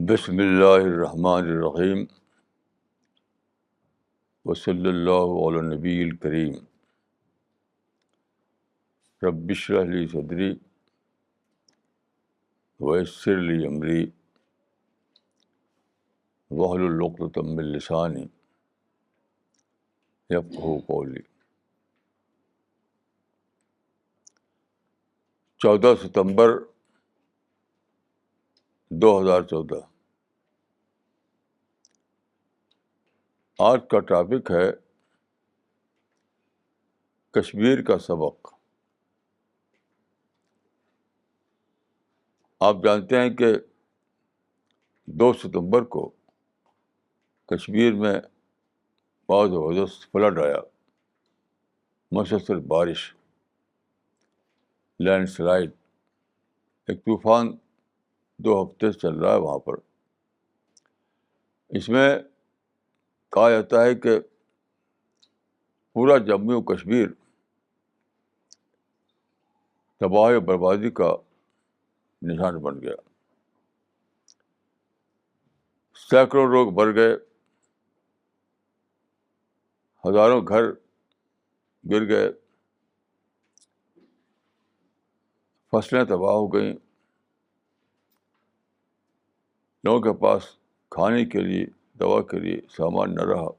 بسم اللہ الرحمن الرحیم وصلی اللہ علی النبی الکریم رب اشرح لی صدری ویسر لی امری واحلل عقدۃ من لسانی یفقہوا قولی۔ 14 ستمبر 2014۔ آج کا ٹاپک ہے کشمیر کا سبق۔ آپ جانتے ہیں کہ 2 ستمبر کو کشمیر میں بہت زبردست فلڈ آیا، مسلسل بارش، لینڈ سلائڈ، ایک طوفان 2 ہفتے سے چل رہا ہے وہاں پر۔ اس میں کہا جاتا ہے کہ پورا جموں و کشمیر تباہی و بربادی کا نشان بن گیا۔ سینکڑوں لوگ مر گئے، ہزاروں گھر گر گئے، فصلیں تباہ ہو گئیں، لوگوں کے پاس کھانے کے لیے، دوا کے لیے سامان نہ رہا۔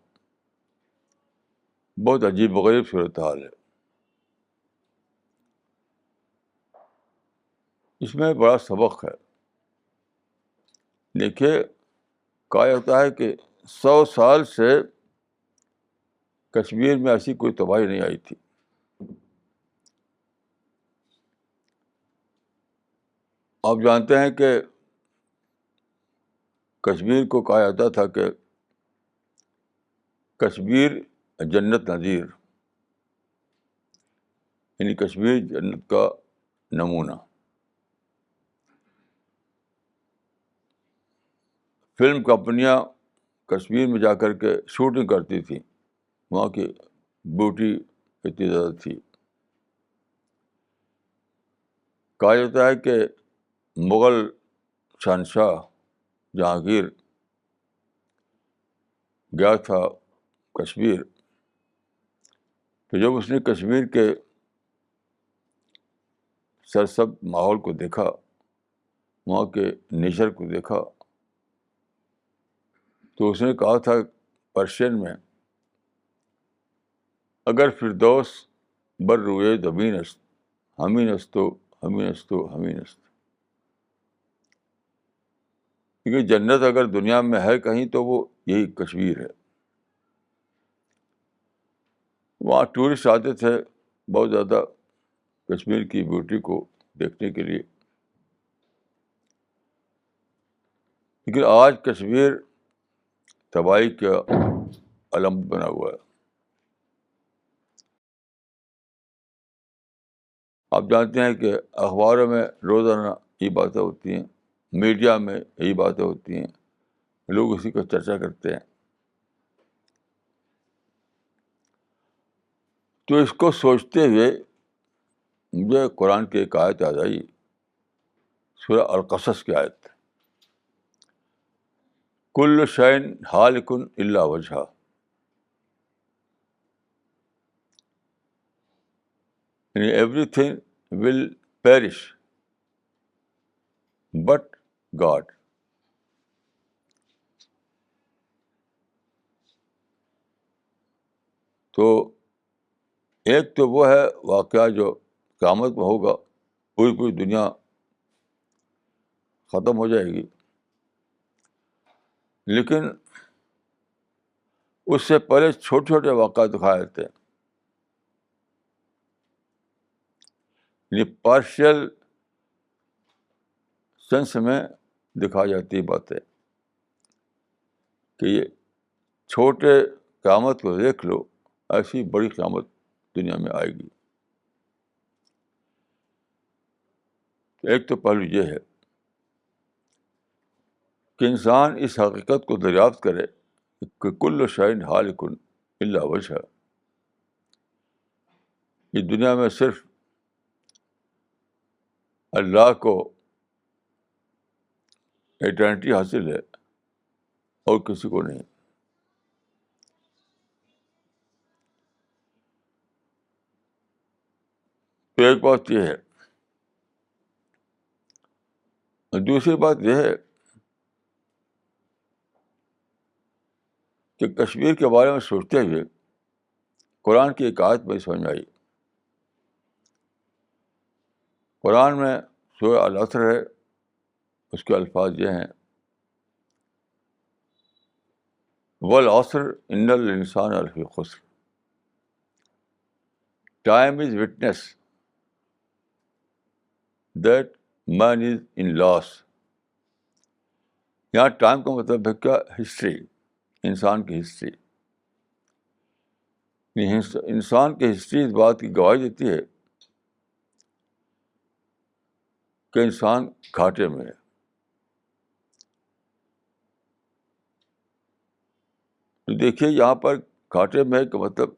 بہت عجیب و غریب صورتحال ہے۔ اس میں بڑا سبق ہے۔ دیکھیے، کہا جاتا ہے کہ 100 سال سے کشمیر میں ایسی کوئی تباہی نہیں آئی تھی۔ آپ جانتے ہیں کہ کشمیر کو کہا جاتا تھا کہ کشمیر جنت نظیر، یعنی کشمیر جنت کا نمونہ۔ فلم کمپنیاں کشمیر میں جا کر کے شوٹنگ کرتی تھیں، وہاں کی بیوٹی اتنی زیادہ تھی۔ کہا جاتا ہے کہ مغل شہنشاہ جہانگیر گیا تھا کشمیر، تو جب اس نے کشمیر کے سرسبز ماحول کو دیکھا، وہاں کے نیچر کو دیکھا، تو اس نے کہا تھا پرشین میں، اگر فردوس بر روئے زمین است، ہمین استو ہمین استو ہمین است۔ کیونکہ جنت اگر دنیا میں ہے کہیں تو وہ یہی کشمیر ہے۔ وہاں ٹورسٹ آتے تھے بہت زیادہ کشمیر کی بیوٹی کو دیکھنے کے لیے، لیکن آج کشمیر تباہی کا علم بنا ہوا ہے۔ آپ جانتے ہیں کہ اخباروں میں روزانہ یہ باتیں ہوتی ہیں، میڈیا میں یہی باتیں ہوتی ہیں، لوگ اسی کو چرچا کرتے ہیں۔ تو اس کو سوچتے ہوئے مجھے قرآن کی ایک آیت یاد آئی، سورہ القصص کی آیت، کل شیء ہالک الا وجہہ، یعنی every thing will perish but God. تو ایک تو وہ ہے واقعہ جو قیامت میں ہوگا، پوری دنیا ختم ہو جائے گی، لیکن اس سے پہلے چھوٹے چھوٹے واقعات دکھائے جاتے ہیں، یعنی پارشل سینس میں دکھائی جاتی باتیں کہ یہ چھوٹے قیامت کو دیکھ لو، ایسی بڑی قیامت دنیا میں آئے گی۔ ایک تو پہلو یہ ہے کہ انسان اس حقیقت کو دریافت کرے کہ کل شیء ہالک الا وجہہ، یہ دنیا میں صرف اللہ کو ایٹرنیٹی حاصل ہے اور کسی کو نہیں. تو ایک بات یہ ہے. دوسری بات یہ ہے کہ کشمیر کے بارے میں سوچتے ہوئے قرآن کی ایک آیت مجھے سمجھ میں آئی. قرآن میں سورہ العصر ہے, اس کے الفاظ یہ ہیں, والعصر ان الانسان لفی خسر, ٹائم از وٹنس دیٹ مین از ان لاس. یہاں ٹائم کا مطلب ہے کیا؟ ہسٹری, انسان کی ہسٹری. انسان کی ہسٹری اس بات کی گواہی دیتی ہے کہ انسان گھاٹے میں ہے. تو دیکھیے یہاں پر گھاٹے میں ہے کہ مطلب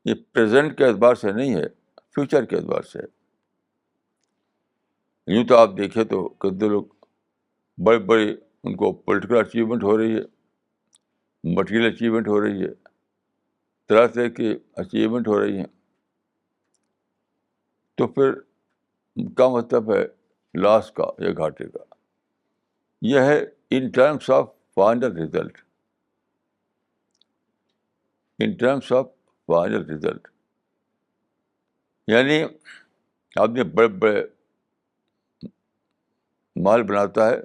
یہ پریزنٹ کے اعتبار سے نہیں ہے, فیوچر کے اعتبار سے ہے. یوں تو آپ دیکھیں تو کتنے لوگ بڑے بڑے ان کو پولیٹیکل اچیومنٹ ہو رہی ہے, مٹیریل اچیومنٹ ہو رہی ہے, طرح طرح کی اچیومنٹ ہو رہی ہیں. تو پھر کیا مطلب ہے لاس کا یا گھاٹے کا؟ یہ ہے in terms of final result, in terms of final result. یعنی آدمی بڑے بڑے مال بناتا ہے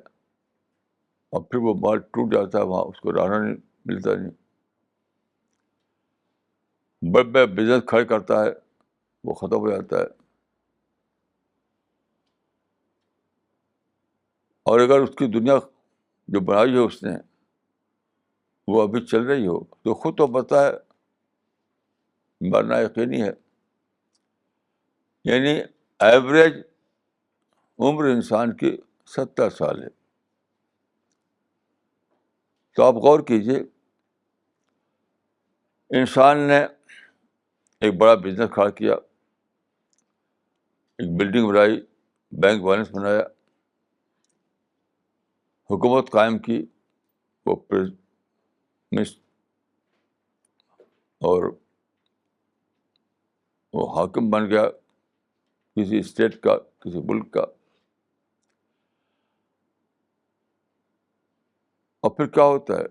اور پھر وہ مال ٹوٹ جاتا ہے, وہاں اس کو رہنا نہیں ملتا نہیں. بڑے بڑے بزنس کھڑے کرتا ہے, وہ ختم ہو جاتا ہے. اور اگر اس کی دنیا جو بنائی ہے اس نے وہ ابھی چل رہی ہو تو خود تو پتہ ہے مرنا یقینی ہے. یعنی ایوریج عمر انسان کی 70 سال ہے. تو آپ غور کیجیے, انسان نے ایک بڑا بزنس کھڑا کیا, ایک بلڈنگ بنائی, بینک بیلنس بنایا, حکومت قائم کی, وہ اور وہ حاکم بن گیا کسی اسٹیٹ کا, کسی ملک کا. اور پھر کیا ہوتا ہے,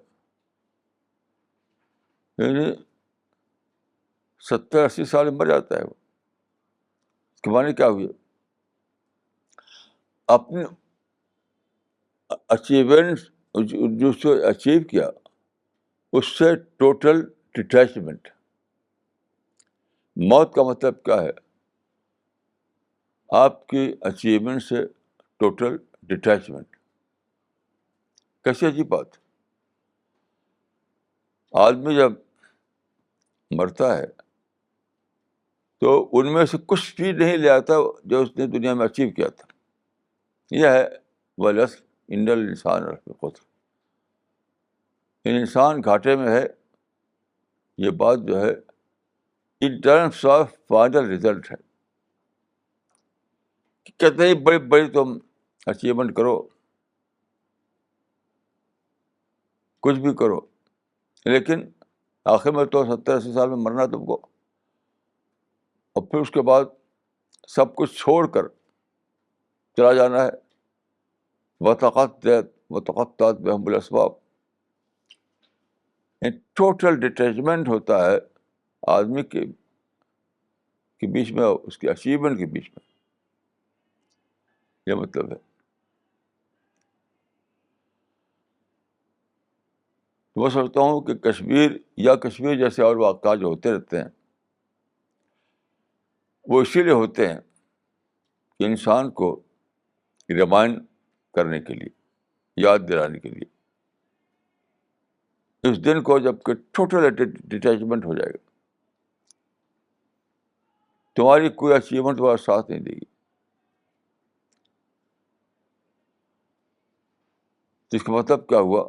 یعنی 70-80 سال میں مر جاتا ہے وہ. اس کے معنی کیا ہوئی؟ اپنے اچیومنٹ جو اس نے اچیو کیا اس سے ٹوٹل ڈٹیچمنٹ. موت کا مطلب کیا ہے؟ آپ کی اچیومنٹ سے ٹوٹل ڈٹیچمنٹ. کیسی عجیب بات. آدمی جب مرتا ہے تو ان میں سے کچھ بھی نہیں لے آتا جو اس نے دنیا میں اچیو کیا تھا. یہ ہے والعصر ان الانسان لفی خسر. انسان گھاٹے میں ہے, یہ بات جو ہے in terms of final result ہے. کتنے ہی بڑی بڑی تم اچیومنٹ کرو, کچھ بھی کرو, لیکن آخر میں تو 70-80 سال میں مرنا تم کو. اور پھر اس کے بعد سب کچھ چھوڑ کر چلا جانا ہے. وتقطعت بهم الاسباب. ٹوٹل ڈٹیچمنٹ ہوتا ہے آدمی کے بیچ میں, اس کے اچیومنٹ کے بیچ میں. یہ مطلب ہے. تو میں سمجھتا ہوں کہ کشمیر جیسے اور واقعات جو ہوتے رہتے ہیں وہ اسی لیے ہوتے ہیں کہ انسان کو ریمائنڈ کرنے کے لیے, یاد دلانے کے لیے. اس دن کو جب کہ ٹوٹل ڈٹیچمنٹ ہو جائے گا, تمہاری کوئی اچیومنٹ تمہارا ساتھ نہیں دے گی. تو اس کا مطلب کیا ہوا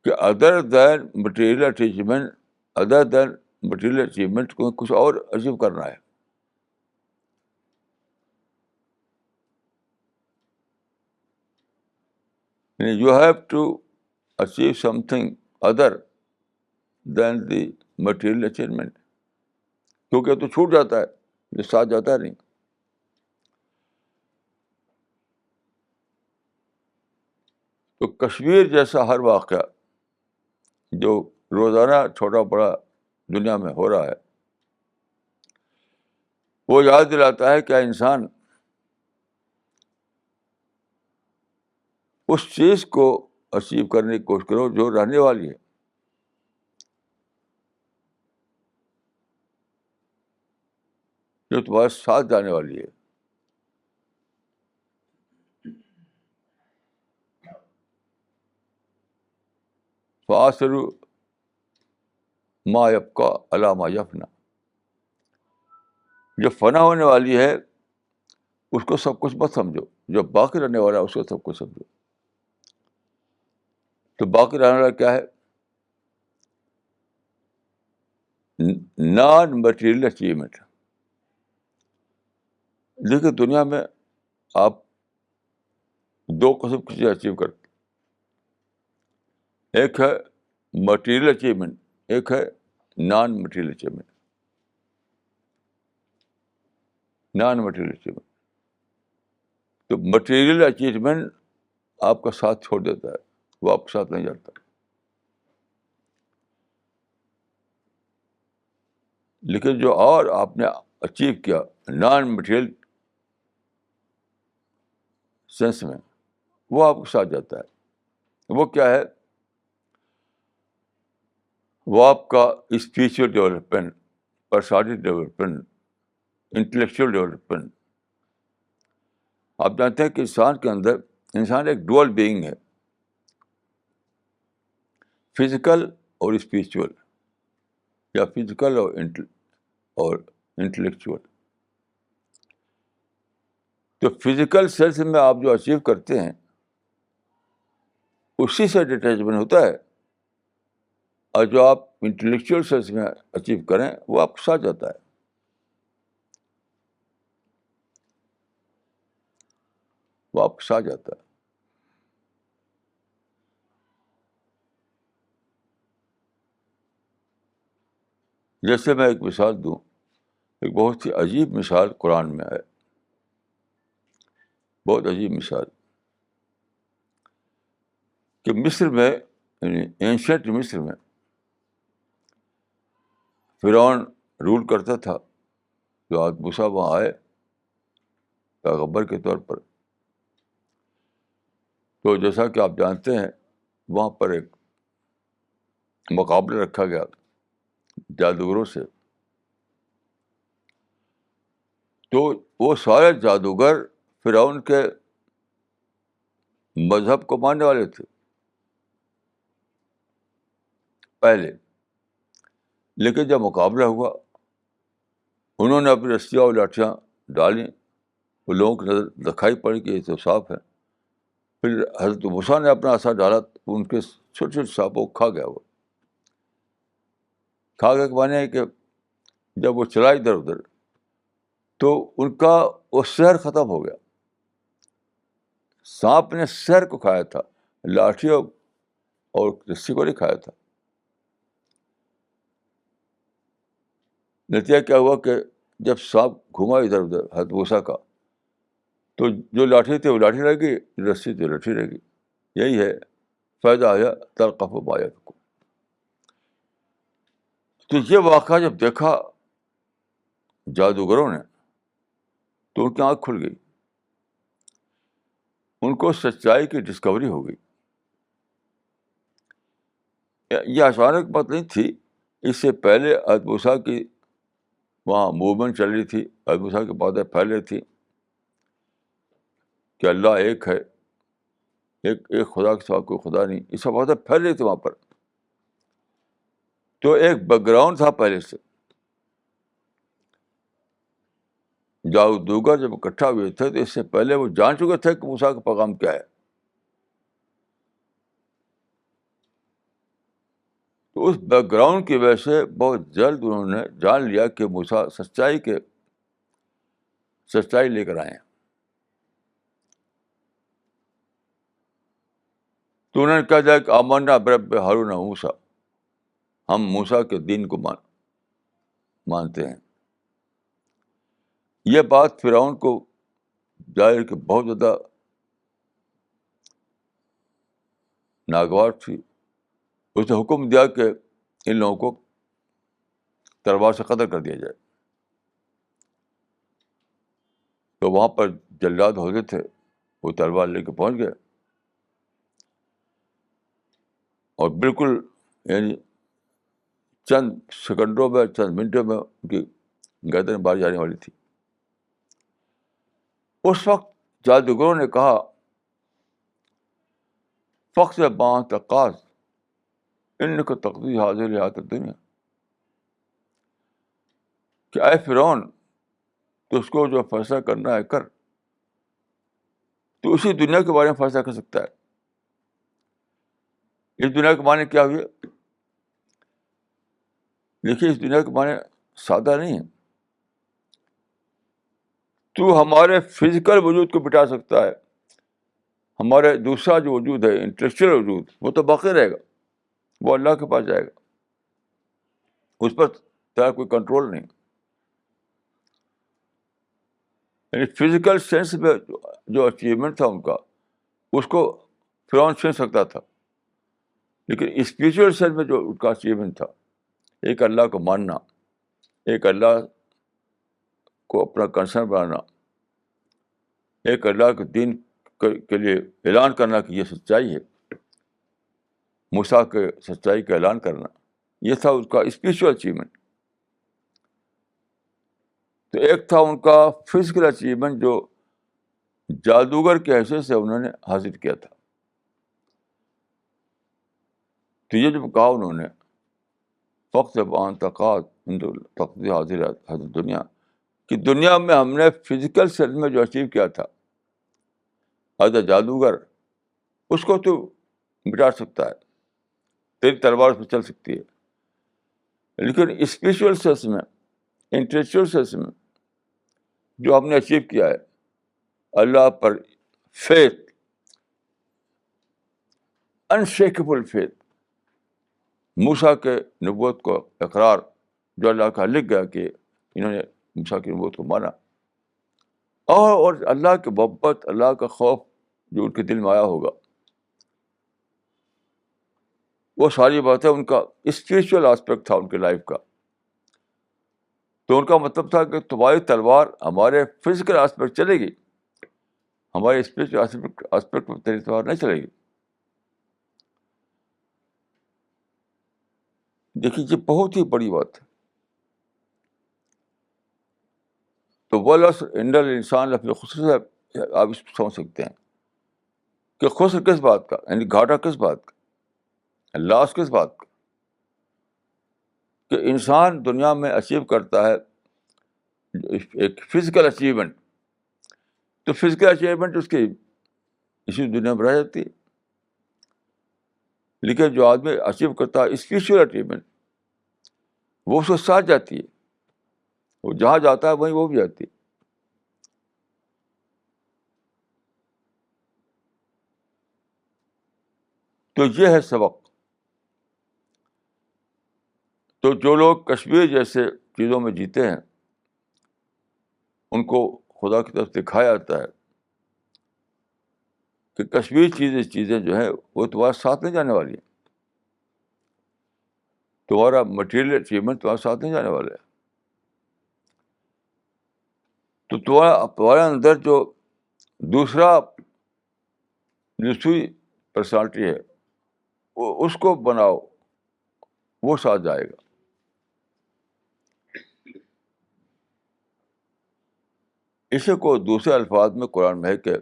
کہ ادر دین مٹیریل اچیومنٹ کو کچھ اور اچیو کرنا ہے. یعنی you have to achieve something other than the material achievement, کیونکہ تو چھوٹ جاتا ہے, جو ساتھ جاتا نہیں. تو کشمیر جیسا ہر واقعہ جو روزانہ چھوٹا بڑا دنیا میں ہو رہا ہے, وہ یاد دلاتا ہے کہ انسان اس چیز کو اچیو کرنے کی کوشش کرو جو رہنے والی ہے, جو تمہارے ساتھ جانے والی ہے. فآثروا ما یبقی علی ما یفنی, جو فنا ہونے والی ہے اس کو سب کچھ مت سمجھو, جو باقی رہنے والا ہے اس کو سب کچھ سمجھو. تو باقی رہنے والا کیا ہے؟ Non material achievement. دیکھیے دنیا میں آپ دو قسم کی چیزیں اچیو کرتے, ایک ہے مٹیریل اچیومنٹ, ایک ہے non material achievement. Non material achievement, تو مٹیریل اچیومنٹ آپ کا ساتھ چھوڑ دیتا ہے, وہ آپ کے ساتھ نہیں جاتا. لیکن جو اور آپ نے اچیو کیا نان مٹیریل سینس میں, وہ آپ کے ساتھ جاتا ہے. وہ کیا ہے؟ وہ آپ کا spiritual development, personality development, intellectual development. آپ جانتے ہیں کہ انسان کے اندر, انسان ایک ڈوئل بینگ ہے, فزیکل اور اسپریچول, یا فزیکل اور انٹلیکچوئل. تو فزیکل سینس میں آپ جو اچیو کرتے ہیں اسی سے ڈیٹیچمنٹ ہوتا ہے, اور جو آپ انٹلیکچوئل سینس میں اچیو کریں وہ آپ کے ساتھ جاتا ہے. وہ آپ کے ساتھ جاتا ہے. جیسے میں ایک مثال دوں, ایک بہت ہی عجیب مثال قرآن میں ہے, بہت عجیب مثال, کہ مصر میں, یعنی اینشنٹ مصر میں فرعون رول کرتا تھا. جو آج موسیٰ وہاں آئے پیغمبر کے طور پر, تو جیسا کہ آپ جانتے ہیں وہاں پر ایک مقابلہ رکھا گیا جادوگروں سے. تو وہ سارے جادوگر فرعون کے مذہب کو ماننے والے تھے پہلے, لیکن جب مقابلہ ہوا انہوں نے اپنی رسیاں اور لاٹھیاں ڈالیں, وہ لوگوں کی نظر دکھائی پڑی کہ یہ تو صاف ہے. پھر حضرت موسیٰ نے اپنا عصا ڈالا, ان کے چھوٹے چھوٹے سانپوں کو کھا گیا. وہ کھا گیا کے معنی ہے کہ جب وہ چلا ادھر ادھر تو ان کا وہ سحر ختم ہو گیا. سانپ نے سحر کو کھایا تھا, لاٹھی اور رسی کو نہیں کھایا تھا. نتیجہ کیا ہوا کہ جب سانپ گھوما ادھر ادھر حضرت موسیٰ کا, تو جو لاٹھی تھی وہ لاٹھی رہ گئی, رسی تو رسی رہ گئی. یہی ہے فائدہ آیا تلقف ما یفکون. تو یہ واقعہ جب دیکھا جادوگروں نے تو ان کی آنکھ کھل گئی, ان کو سچائی کی ڈسکوری ہو گئی. یہ اچانک بات نہیں تھی, اس سے پہلے حضرت موسیٰ کی وہاں موومنٹ چل رہی تھی, حضرت موسیٰ کی باتیں پھیل رہی تھی کہ اللہ ایک ہے, ایک خدا کے سوا کوئی خدا نہیں, یہ سب باتیں پھیل رہی تھی وہاں پر. تو ایک بیک گراؤنڈ تھا پہلے سے. جادوگر جب اکٹھا ہوئے تھے تو اس سے پہلے وہ جان چکے تھے کہ موسیٰ کا پیغام کیا ہے. تو اس بیک گراؤنڈ کی وجہ سے بہت جلد انہوں نے جان لیا کہ موسیٰ سچائی لے کر آئے ہیں. تو انہوں نے کہا جائے کہ آمنا برب ہارون و موسیٰ، ہم موسیٰ کے دین کو مانتے ہیں. یہ بات فرعون کو ظاہر کہ بہت زیادہ ناگوار تھی. اس نے حکم دیا کہ ان لوگوں کو تلوار سے قتل کر دیا جائے. تو وہاں پر جلاد ہوتے تھے، وہ تلوار لے کے پہنچ گئے اور بالکل یعنی چند سیکنڈوں میں، چند منٹوں میں ان کی گردن باری جانے والی تھی. اس وقت جادوگروں نے کہا فخ سے باں تقاض ان کو تقدیر حاضر حیات دنیا، کہ اے فرعون تو اس کو جو فیصلہ کرنا ہے کر، تو اسی دنیا کے بارے میں فیصلہ کر سکتا ہے. اس دنیا کے معنی کیا ہوئے؟ دیکھیے اس دنیا کے معنی سادہ نہیں ہے. تو ہمارے فزیکل وجود کو مٹا سکتا ہے، ہمارے دوسرا جو وجود ہے انٹلیکچوئل وجود وہ تو باقی رہے گا، وہ اللہ کے پاس جائے گا، اس پر تیرا کوئی کنٹرول نہیں. یعنی فزیکل سینس میں جو اچیومنٹ تھا ان کا، اس کو فرعون چھین سکتا تھا، لیکن اسپریچول سینس میں جو ان کا اچیومنٹ تھا، ایک اللہ کو ماننا، ایک اللہ کو اپنا کنسرن بنانا، ایک اللہ کے دین کے لیے اعلان کرنا کہ یہ سچائی ہے، موسیٰ کے سچائی کا اعلان کرنا، یہ تھا اس کا اسپریچول اچیومنٹ. تو ایک تھا ان کا فزیکل اچیومنٹ جو جادوگر کی حیثیت سے انہوں نے حاصل کیا تھا. تو یہ جو کہا انہوں نے فخر بان تقاض تقدیر حاضر حاضر دنیا، کہ دنیا میں ہم نے فزیکل سینس میں جو اچیو کیا تھا ایز اے جادوگر، اس کو تو مٹا سکتا ہے، تیری تلوار اس پہ چل سکتی ہے، لیکن اسپریچول سینس میں، انٹلیکچوئل سینس میں جو ہم نے اچیو کیا ہے اللہ پر فیتھ، انشیکیبل فیتھ، موسیٰ کے نبوت کو اقرار جو اللہ کا لکھ گیا کہ انہوں نے موسیٰ کی نبوت کو مانا، اور اللہ کی محبت، اللہ کا خوف جو ان کے دل میں آیا ہوگا، وہ ساری باتیں ان کا اسپریچول آسپیکٹ تھا ان کی لائف کا. تو ان کا مطلب تھا کہ تمہاری تلوار ہمارے فزیکل آسپیکٹ چلے گی، ہمارے اسپریچول آسپیکٹ میں تیری تلوار نہیں چلے گی. دیکھیے یہ بہت ہی بڑی بات ہے. تو والعصر ان الانسان لفی خسر سے آپ اس کو سمجھ سکتے ہیں کہ خسر کس بات کا، یعنی گھاٹا کس بات کا، لاس کس بات کا، کہ انسان دنیا میں اچیو کرتا ہے ایک فزیکل اچیومنٹ، تو فزیکل اچیومنٹ اس کی اسی دنیا میں رہ جاتی ہے، لیکن جو آدمی اچیو کرتا ہے اسپریچول اچیومنٹ، وہ اس کے ساتھ جاتی ہے، وہ جہاں جاتا ہے وہیں وہ بھی جاتی ہے. تو یہ ہے سبق. تو جو لوگ کشمیر جیسے چیزوں میں جیتے ہیں، ان کو خدا کی طرف دکھایا جاتا ہے کہ کشمیر چیزیں جو ہیں وہ تمہارے ساتھ نہیں جانے والی ہیں، تمہارا مٹیریل اچیومنٹ تمہارے ساتھ نہیں جانے والا ہے. تو تمہارے اندر جو دوسری پرسنالٹی ہے اس کو بناؤ، وہ ساتھ جائے گا. اسی کو دوسرے الفاظ میں قرآن میں ہے کہ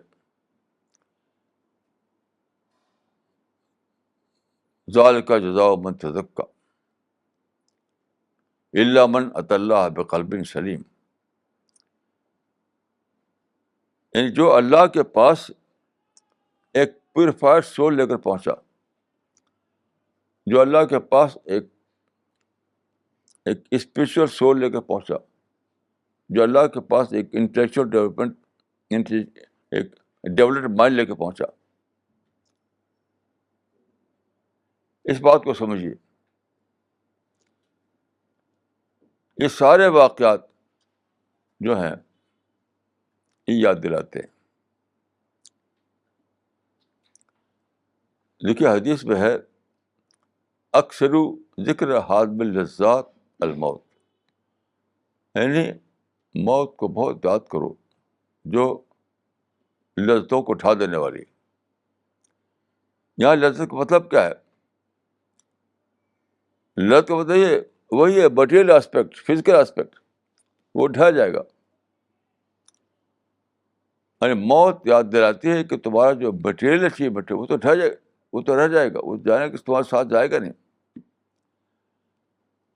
ذالک جزاء من تزکیٰ الا من اتى اللہ بقلب سلیم. یعنی جو اللہ کے پاس ایک پیوریفائڈ سول لے کر پہنچا، جو اللہ کے پاس ایک اسپریچول سول لے کر پہنچا، جو اللہ کے پاس ایک انٹلیکچوئل ڈیولپمنٹ، ایک ڈیولپڈ مائنڈ لے کے پہنچا، اس بات کو سمجھیے. یہ سارے واقعات جو ہیں یہ یاد دلاتے ہیں. دیکھیے حدیث میں ہے اکثر ذکر حادم اللذات الموت، یعنی موت کو بہت یاد کرو جو لذتوں کو اٹھا دینے والی. یہاں لذت کا مطلب کیا ہے؟ لذت کا مطلب یہ وہی ہے مٹیریل اسپیکٹ، فزیکل اسپیکٹ، وہ اٹھایا جائے گا. یعنی موت یاد دلاتی ہے کہ تمہارا جو مٹیریل اچیومنٹ ہے وہ تو اٹھا جائے گا، وہ تو رہ جائے گا، وہ جانے کہ تمہارے ساتھ جائے گا نہیں.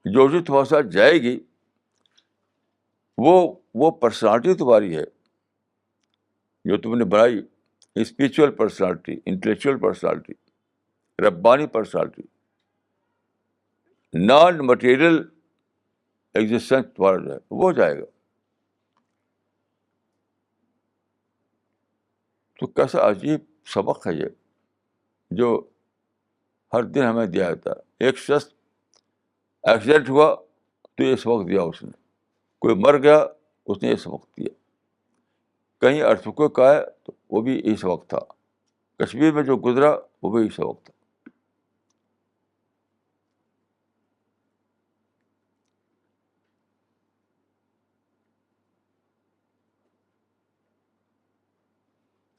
جو چیز تمہارے ساتھ جائے گی وہ پرسنالٹی تمہاری ہے جو تم نے بنائی، اسپریچول پرسنالٹی، انٹلیکچوئل پرسنالٹی، ربانی پرسنالٹی. نان مٹیریل ایگزسٹنس تمہارا جو ہے وہ جائے گا. تو کیسا عجیب سبق ہے یہ جو ہر دن ہمیں دیا جاتا ہے. ایک شخص ایکسیڈنٹ ہوا تو یہ سبق دیا اس نے، کوئی مر گیا اس نے یہ سبق دیا، کہیں ارتھکویک آیا تو وہ بھی یہی سبق تھا، کشمیر میں جو گزرا وہ بھی یہی سبق تھا.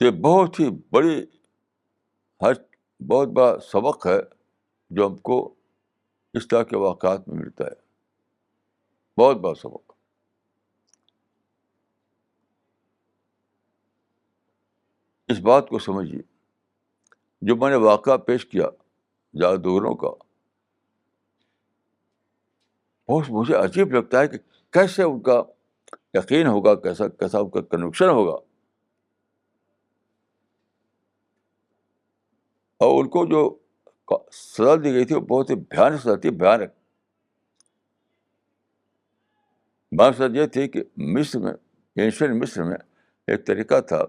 یہ بہت ہی بڑی ہر بہت بڑا سبق ہے جو ہم کو اس طرح کے واقعات میں ملتا ہے. بہت بڑا سبق. اس بات کو سمجھیے، جو میں نے واقعہ پیش کیا جادوگروں کا، بہت مجھے عجیب لگتا ہے کہ کیسے ان کا یقین ہوگا، کیسا کیسا ان کا کنوکشن ہوگا. اور ان کو جو سزا دی گئی تھی وہ بہت ہی بھیانک سزا تھی، بھیانک. بات سزا یہ تھی کہ مصر میں، اینشین مصر میں ایک طریقہ تھا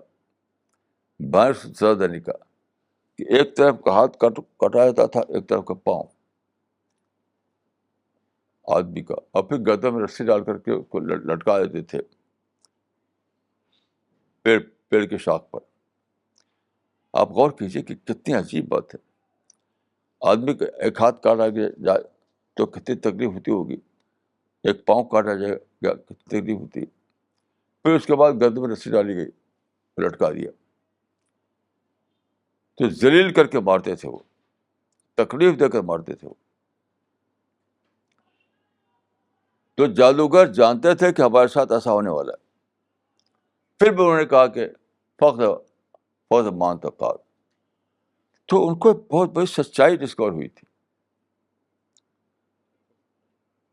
بھیانک سزا دینے کا کہ ایک طرف کا ہاتھ کٹا جاتا تھا، ایک طرف کا پاؤں آدمی کا، اور پھر گردن میں رسی ڈال کر کے اس کو لٹکا دیتے تھے پیڑ کے شاخ پر. آپ غور کیجیے کہ کتنی عجیب بات ہے. آدمی کا ایک ہاتھ کاٹا جائے تو کتنی تکلیف ہوتی ہوگی، ایک پاؤں کاٹا جائے گا کتنی تکلیف ہوتی. پھر اس کے بعد گردن میں رسی ڈالی گئی، لٹکا دیا. تو ذلیل کر کے مارتے تھے وہ، تکلیف دے کر مارتے تھے وہ. تو جادوگر جانتے تھے کہ ہمارے ساتھ ایسا ہونے والا ہے، پھر بھی انہوں نے کہا کہ فخر مان تقار. تو ان کو بہت بڑی سچائی ڈسکور ہوئی تھی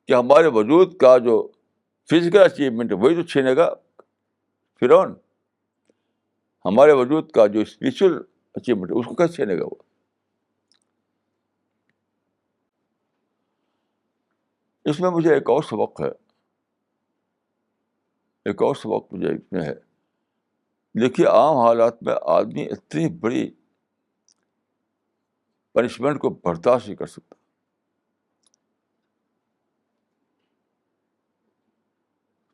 کہ ہمارے وجود کا جو فزیکل اچیومنٹ ہے وہی تو چھینے گا فرعون. ہمارے وجود کا جو اسپریچول اچیومنٹ ہے اس کو کیسے چھینے گا وہ. اس میں مجھے ایک اور سبق ہے، ایک اور سبق مجھے اس میں ہے. دیکھیے عام حالات میں آدمی اتنی بڑی پنشمنٹ کو برداشت نہیں کر سکتا.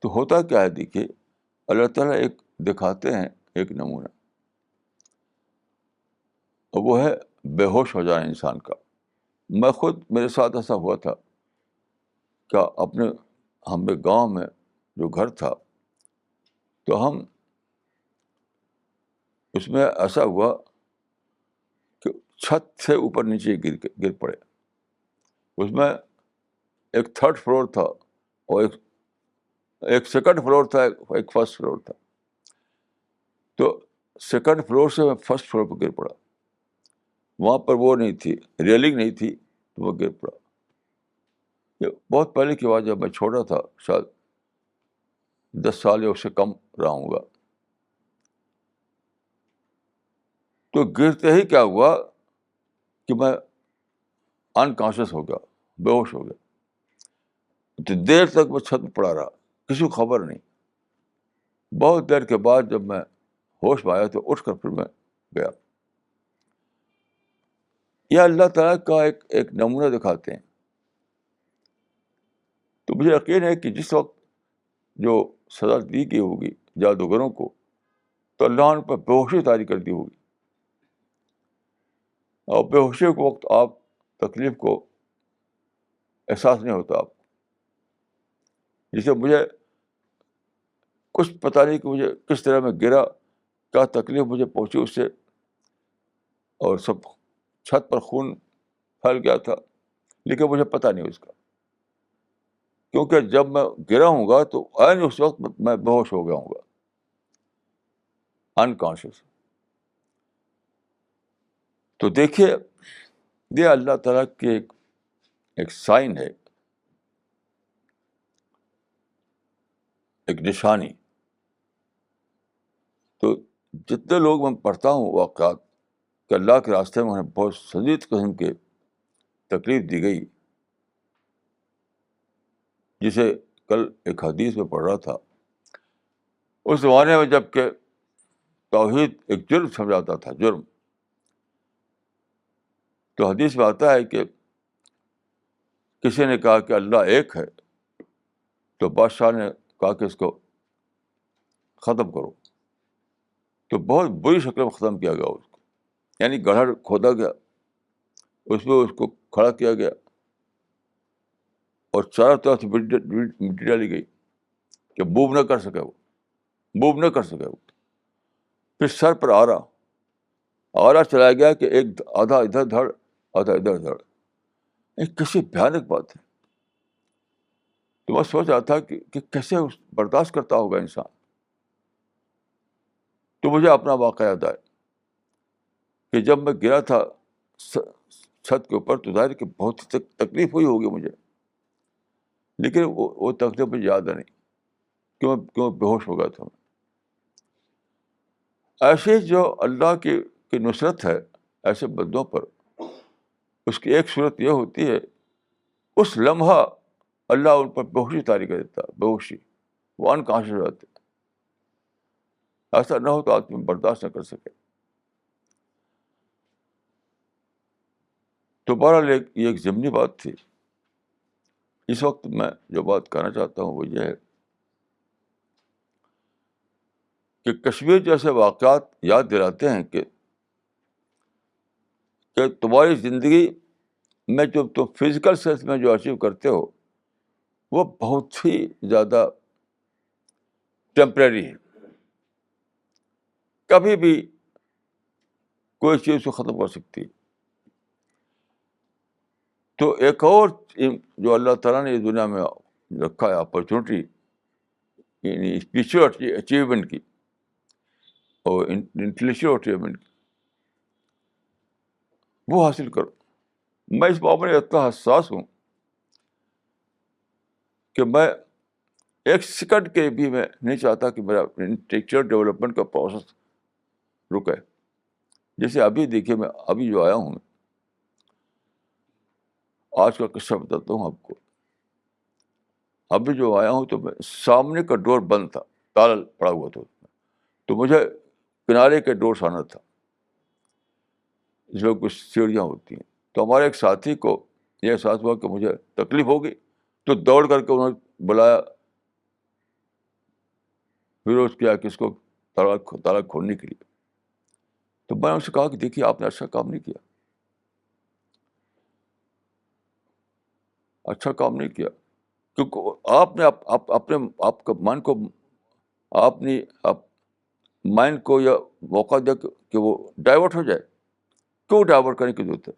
تو ہوتا کیا ہے دیکھیے، اللہ تعالیٰ ایک دکھاتے ہیں ایک نمونہ، اور وہ ہے بے ہوش ہو جانا انسان کا. میں خود، میرے ساتھ ایسا ہوا تھا کہ اپنے ہمارے گاؤں میں جو گھر تھا تو ہم اس میں ایسا ہوا کہ چھت سے اوپر نیچے گر پڑے. اس میں ایک تھرڈ فلور تھا اور ایک سیکنڈ فلور تھا، ایک فرسٹ فلور تھا. تو سیکنڈ فلور سے میں فرسٹ فلور پہ گر پڑا. وہاں پر وہ نہیں تھی، ریلنگ نہیں تھی، تو وہ گر پڑا. یہ بہت پہلے کی بات، جب میں چھوٹا تھا، شاید 10 سال یا اس سے کم رہا ہوں گا. تو گرتے ہی کیا ہوا کہ میں انکانشیس ہو گیا، بے ہوش ہو گیا. تو دیر تک میں چھت پہ پڑا رہا، کسی کو خبر نہیں. بہت دیر کے بعد جب میں ہوش میں آیا تو اٹھ کر پھر میں گیا. یہ اللہ تعالیٰ کا ایک نمونہ دکھاتے ہیں. تو مجھے یقین ہے کہ جس وقت جو سزا دی گئی ہوگی جادوگروں کو, تو اللہ نے ان پر بے ہوشی طاری کر دی ہوگی, اور بے ہوشی کے وقت آپ تکلیف کو احساس نہیں ہوتا آپ. جسے مجھے کچھ پتہ نہیں کہ مجھے کس طرح میں گرا, کیا تکلیف مجھے پہنچی اس سے, اور سب چھت پر خون پھیل گیا تھا, لیکن مجھے پتہ نہیں اس کا, کیونکہ جب میں گرا ہوں گا تو عین اس وقت میں بے ہوش ہو گیا ہوں گا, انکانشیس. تو دیکھیے, یہ اللہ تعالیٰ کی ایک سائن ہے, ایک نشانی. تو جتنے لوگ میں پڑھتا ہوں واقعات کہ اللہ کے راستے میں انہیں بہت شدید قسم کے تکلیف دی گئی, جسے کل ایک حدیث میں پڑھ رہا تھا, اس زمانے میں جب کہ توحید ایک جرم سمجھاتا تھا, جرم. تو حدیث میں آتا ہے کہ کسی نے کہا کہ اللہ ایک ہے, تو بادشاہ نے کہا کہ اس کو ختم کرو. تو بہت بری شکل میں ختم کیا گیا اس کو, یعنی گڑھا کھودا گیا, اس پہ اس کو کھڑا کیا گیا, اور چاروں طرف سے مٹی ڈالی گئی کہ موو نہ کر سکے, وہ موو نہ کر سکے. وہ پھر سر پر آرا چلایا گیا کہ ایک آدھا ادھر دھڑ آدھا ادھر دھڑ. ایک کیسی بھیانک بات ہے. تو میں سوچ رہا تھا کہ کیسے برداشت کرتا ہوگا انسان. تو مجھے اپنا واقعہ یاد آیا کہ جب میں گرا تھا چھت کے اوپر, تو ظاہر کہ بہت تکلیف ہوئی ہوگی مجھے, لیکن وہ تکلیف مجھے یاد نہیں, کیوں بے ہوش ہو گیا تھا. ایسے جو اللہ کی نصرت ہے ایسے بندوں پر, اس کی ایک صورت یہ ہوتی ہے, اس لمحہ اللہ ان پر بے ہوشی طاری کر دیتا, بے ہوشی, وہ انکانشیس ہو جاتے. ایسا نہ ہو تو آدمی برداشت نہ کر سکے. تو بہرحال یہ ایک ضمنی بات تھی. اس وقت میں جو بات کہنا چاہتا ہوں وہ یہ ہے کہ کشمیر جیسے واقعات یاد دلاتے ہیں کہ تمہاری زندگی میں جو تم فزیکل سینس میں جو اچیو کرتے ہو وہ بہت ہی زیادہ ٹیمپریری ہے. کبھی بھی کوئی چیز کو ختم کر سکتی. تو ایک اور جو اللہ تعالیٰ نے اس دنیا میں رکھا ہے اپرچونیٹی, یعنی اسپریچول اچیومنٹ کی اور انٹلیکچوئل اچیومنٹ کی, وہ حاصل کرو. میں اس معاملے میں اتنا حساس ہوں کہ میں ایک سیکنڈ کے بھی میں نہیں چاہتا کہ میرا انٹلیکچوئل ڈیولپمنٹ کا پروسیس رکے. جیسے ابھی دیکھیے, میں ابھی جو آیا ہوں, آج کا قصہ بتاتا ہوں آپ کو. ابھی جو آیا ہوں تو میں سامنے کا ڈور بند تھا, تالا پڑا ہوا تھا, تو مجھے کنارے کے ڈور سے آنا تھا, جو کچھ سیڑھیاں ہوتی ہیں. تو ہمارے ایک ساتھی کو یہ احساس ہوا کہ مجھے تکلیف ہوگی, تو دوڑ کر کے انہوں نے بلایا, ویروز کیا کہ اس کو تالا کھولنے کے لیے. تو میں نے اس سے کہا کہ دیکھیے آپ نے اچھا کام نہیں کیا, اچھا کام نہیں کیا, کیونکہ آپ نے اپنے آپ کا مائنڈ کو, آپ نے مائنڈ کو یہ موقع دیا کہ وہ ڈائیورٹ ہو جائے. کیوں ڈائیورٹ کرنے کی ضرورت ہے؟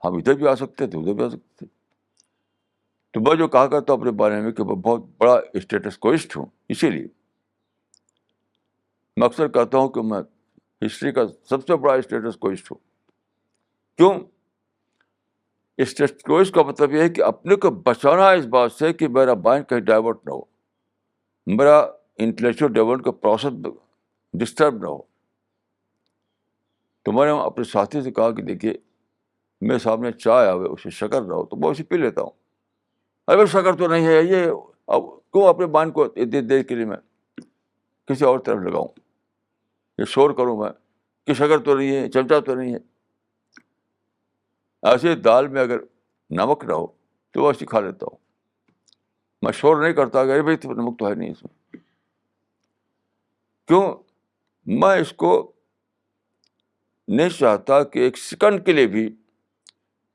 ہم ادھر بھی آ سکتے تھے, ادھر بھی آ سکتے تھے. تو میں جو کہا کرتا ہوں اپنے بارے میں کہ میں بہت بڑا اسٹیٹس کوئسٹ ہوں, اسی لیے میں اکثر کہتا ہوں کہ میں ہسٹری کا سب سے بڑا اسٹیٹس کوئسٹ ہوں. کیوں؟ اسٹیٹس کوئسٹ کا مطلب یہ ہے کہ اپنے کو بچانا ہے اس بات سے کہ میرا مائنڈ کہیں ڈائیورٹ نہ ہو, میرا انٹلیکچوئل ڈیولپمنٹ کا پروسیس ڈسٹرب نہ ہو. تو میں نے اپنے ساتھی سے کہا کہ دیکھیے میرے سامنے چائے آوے, اسے شکر نہ ہو تو میں اسے پی لیتا ہوں. ارے شکر تو نہیں ہے, یہ اب کیوں اپنے مائنڈ کو دیر کے لیے میں کسی اور طرف لگاؤں, یہ شور کروں میں کہ شکر تو نہیں ہے, چمچہ تو نہیں ہے. ایسے دال میں اگر نمک نہ ہو تو ویسے کھا لیتا ہوں. میں شور نہیں کرتا کہ ارے بھائی تو نمک تو ہے نہیں اس میں. کیوں؟ میں اس کو نہیں چاہتا کہ ایک سیکنڈ کے لیے بھی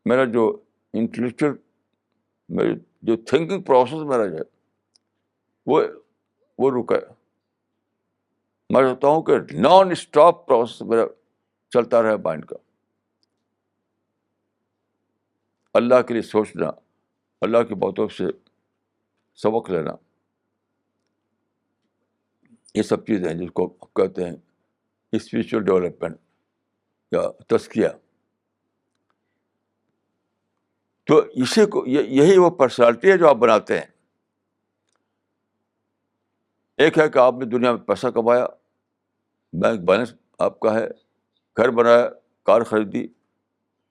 میرا جو انٹلیکچوئل، میری جو تھنکنگ پروسیس میرا جو ہے وہ رکے. میں چاہتا ہوں کہ نان اسٹاپ پروسیس میرا چلتا رہے مائنڈ کا. اللہ کے لیے سوچنا، اللہ کی باتوں سے سبق لینا، یہ سب چیزیں ہیں جس کو کہتے ہیں اسپریچول ڈیولپمنٹ یا تزکیہ. تو اسی کو یہی وہ پرسنالٹی ہے جو آپ بناتے ہیں. ایک ہے کہ آپ نے دنیا میں پیسہ کمایا، بینک بیلنس آپ کا ہے، گھر بنایا، کار خریدی،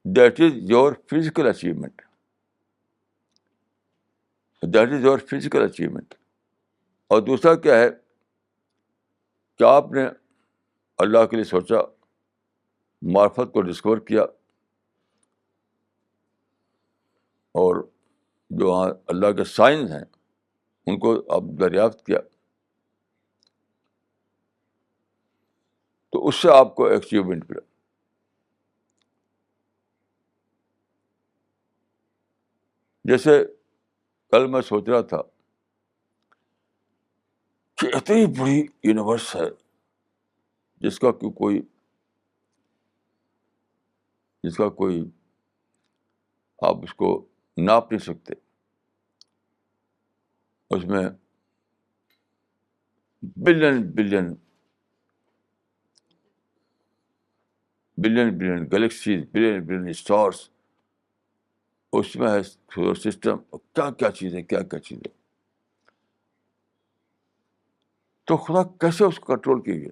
that is your physical achievement. That is your physical achievement. اور دوسرا کیا ہے کہ آپ نے اللہ کے لیے سوچا، معرفت کو ڈسکور کیا، اور جو وہاں اللہ کے سائنس ہیں ان کو آپ دریافت کیا، تو اس سے آپ کو اچیومنٹ ملا. جیسے کل میں سوچ رہا تھا کہ اتنی بڑی یونیورس ہے جس کا کوئی آپ اس کو ناپ نہیں سکتے. اس میں billion billion billion billion galaxies, billion billion stars اس میں ہے، سولر سسٹم، کیا کیا چیزیں، کیا کیا چیزیں. تو خدا کیسے اس کو کنٹرول کیجیے؟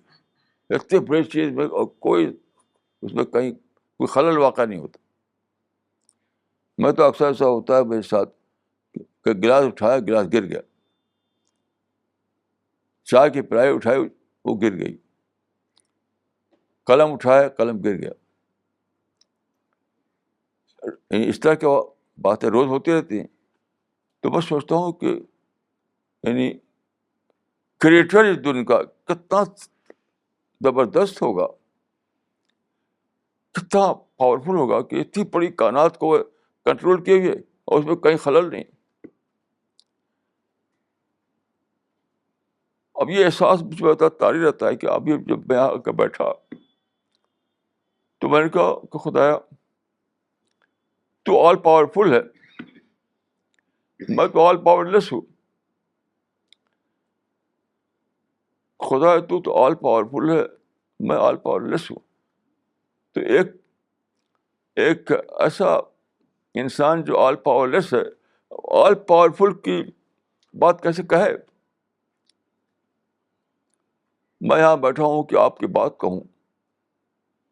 اتنے بڑی چیز میں اور کوئی اس میں کہیں کوئی خلل واقع نہیں ہوتا. میں تو اکثر ایسا ہوتا ہے میرے ساتھ کہ گلاس اٹھایا، گلاس گر گیا، چائے کی پلائی اٹھائی، وہ گر گئی، قلم اٹھایا، قلم گر گیا. اس طرح کی باتیں روز ہوتی رہتی ہیں. تو میں سوچتا ہوں کہ یعنی کریٹر اس دنیا کا کتنا زبردست ہوگا، کتنا پاورفل ہوگا کہ اتنی بڑی کائنات کو کنٹرول کیے ہوئے اور اس میں کہیں خلل نہیں. اب یہ احساس مجھ میں طاری رہتا ہے کہ ابھی جب میں آ کے بیٹھا تو میں نے کہا کہ خدایا تو آل پاورفل ہے، میں تو آل پاور لیس ہوں. خدا تو آل پاورفل ہے، میں آل پاور لیس ہوں. تو ایک ایسا انسان جو آل پاور لیس ہے، آل پاورفل کی بات کیسے کہے؟ میں یہاں بیٹھا ہوں کہ آپ کی بات کہوں،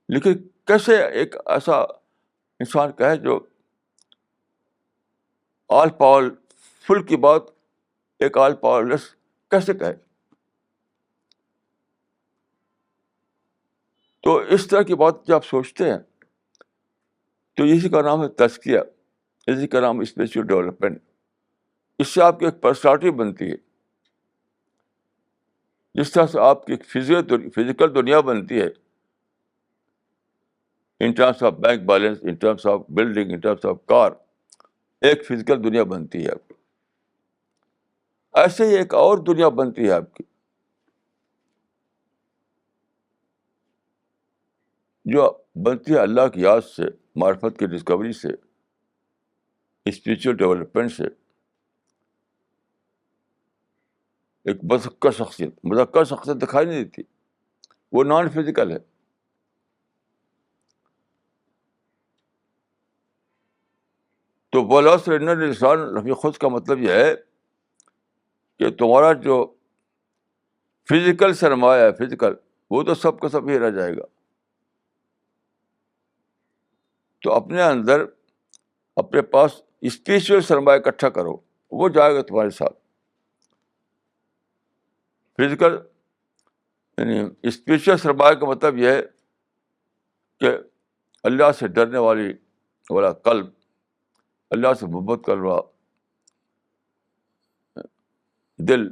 لیکن کیسے ایک ایسا انسان کہے جو آل پاور فل کی بات ایک آل پاور لیس کیسے کہے؟ تو اس طرح کی بات جب آپ سوچتے ہیں تو اسی کا نام ہے تزکیہ، اسی کا نام اسپریچول ڈیولپمنٹ. اس سے آپ کی ایک پرسنالٹی بنتی ہے. جس طرح سے آپ کی ایک فزیکل دنیا بنتی ہے، in terms of bank balance, in terms of building, in terms of car, ایک فزیکل دنیا بنتی ہے آپ کی. ایسے ہی ایک اور دنیا بنتی ہے آپ کی جو بنتی ہے اللہ کی یاد سے، معرفت کی ڈسکوری سے، اسپریچول ڈیولپمنٹ سے. ایک مذکر شخصیت دکھائی نہیں دیتی، وہ نان فزیکل ہے. تو ولا سرنر انسان رفیع خود کا مطلب یہ ہے کہ تمہارا جو فزیکل سرمایہ ہے، فزیکل، وہ تو سب کا سب ہی رہ جائے گا. تو اپنے اندر، اپنے پاس اسپریچول سرمایہ اکٹھا کرو، وہ جائے گا تمہارے ساتھ. فزیکل یعنی اسپریچول سرمایہ کا مطلب یہ ہے کہ اللہ سے ڈرنے والی والا قلب، اللہ سے محبت کرنے والا دل،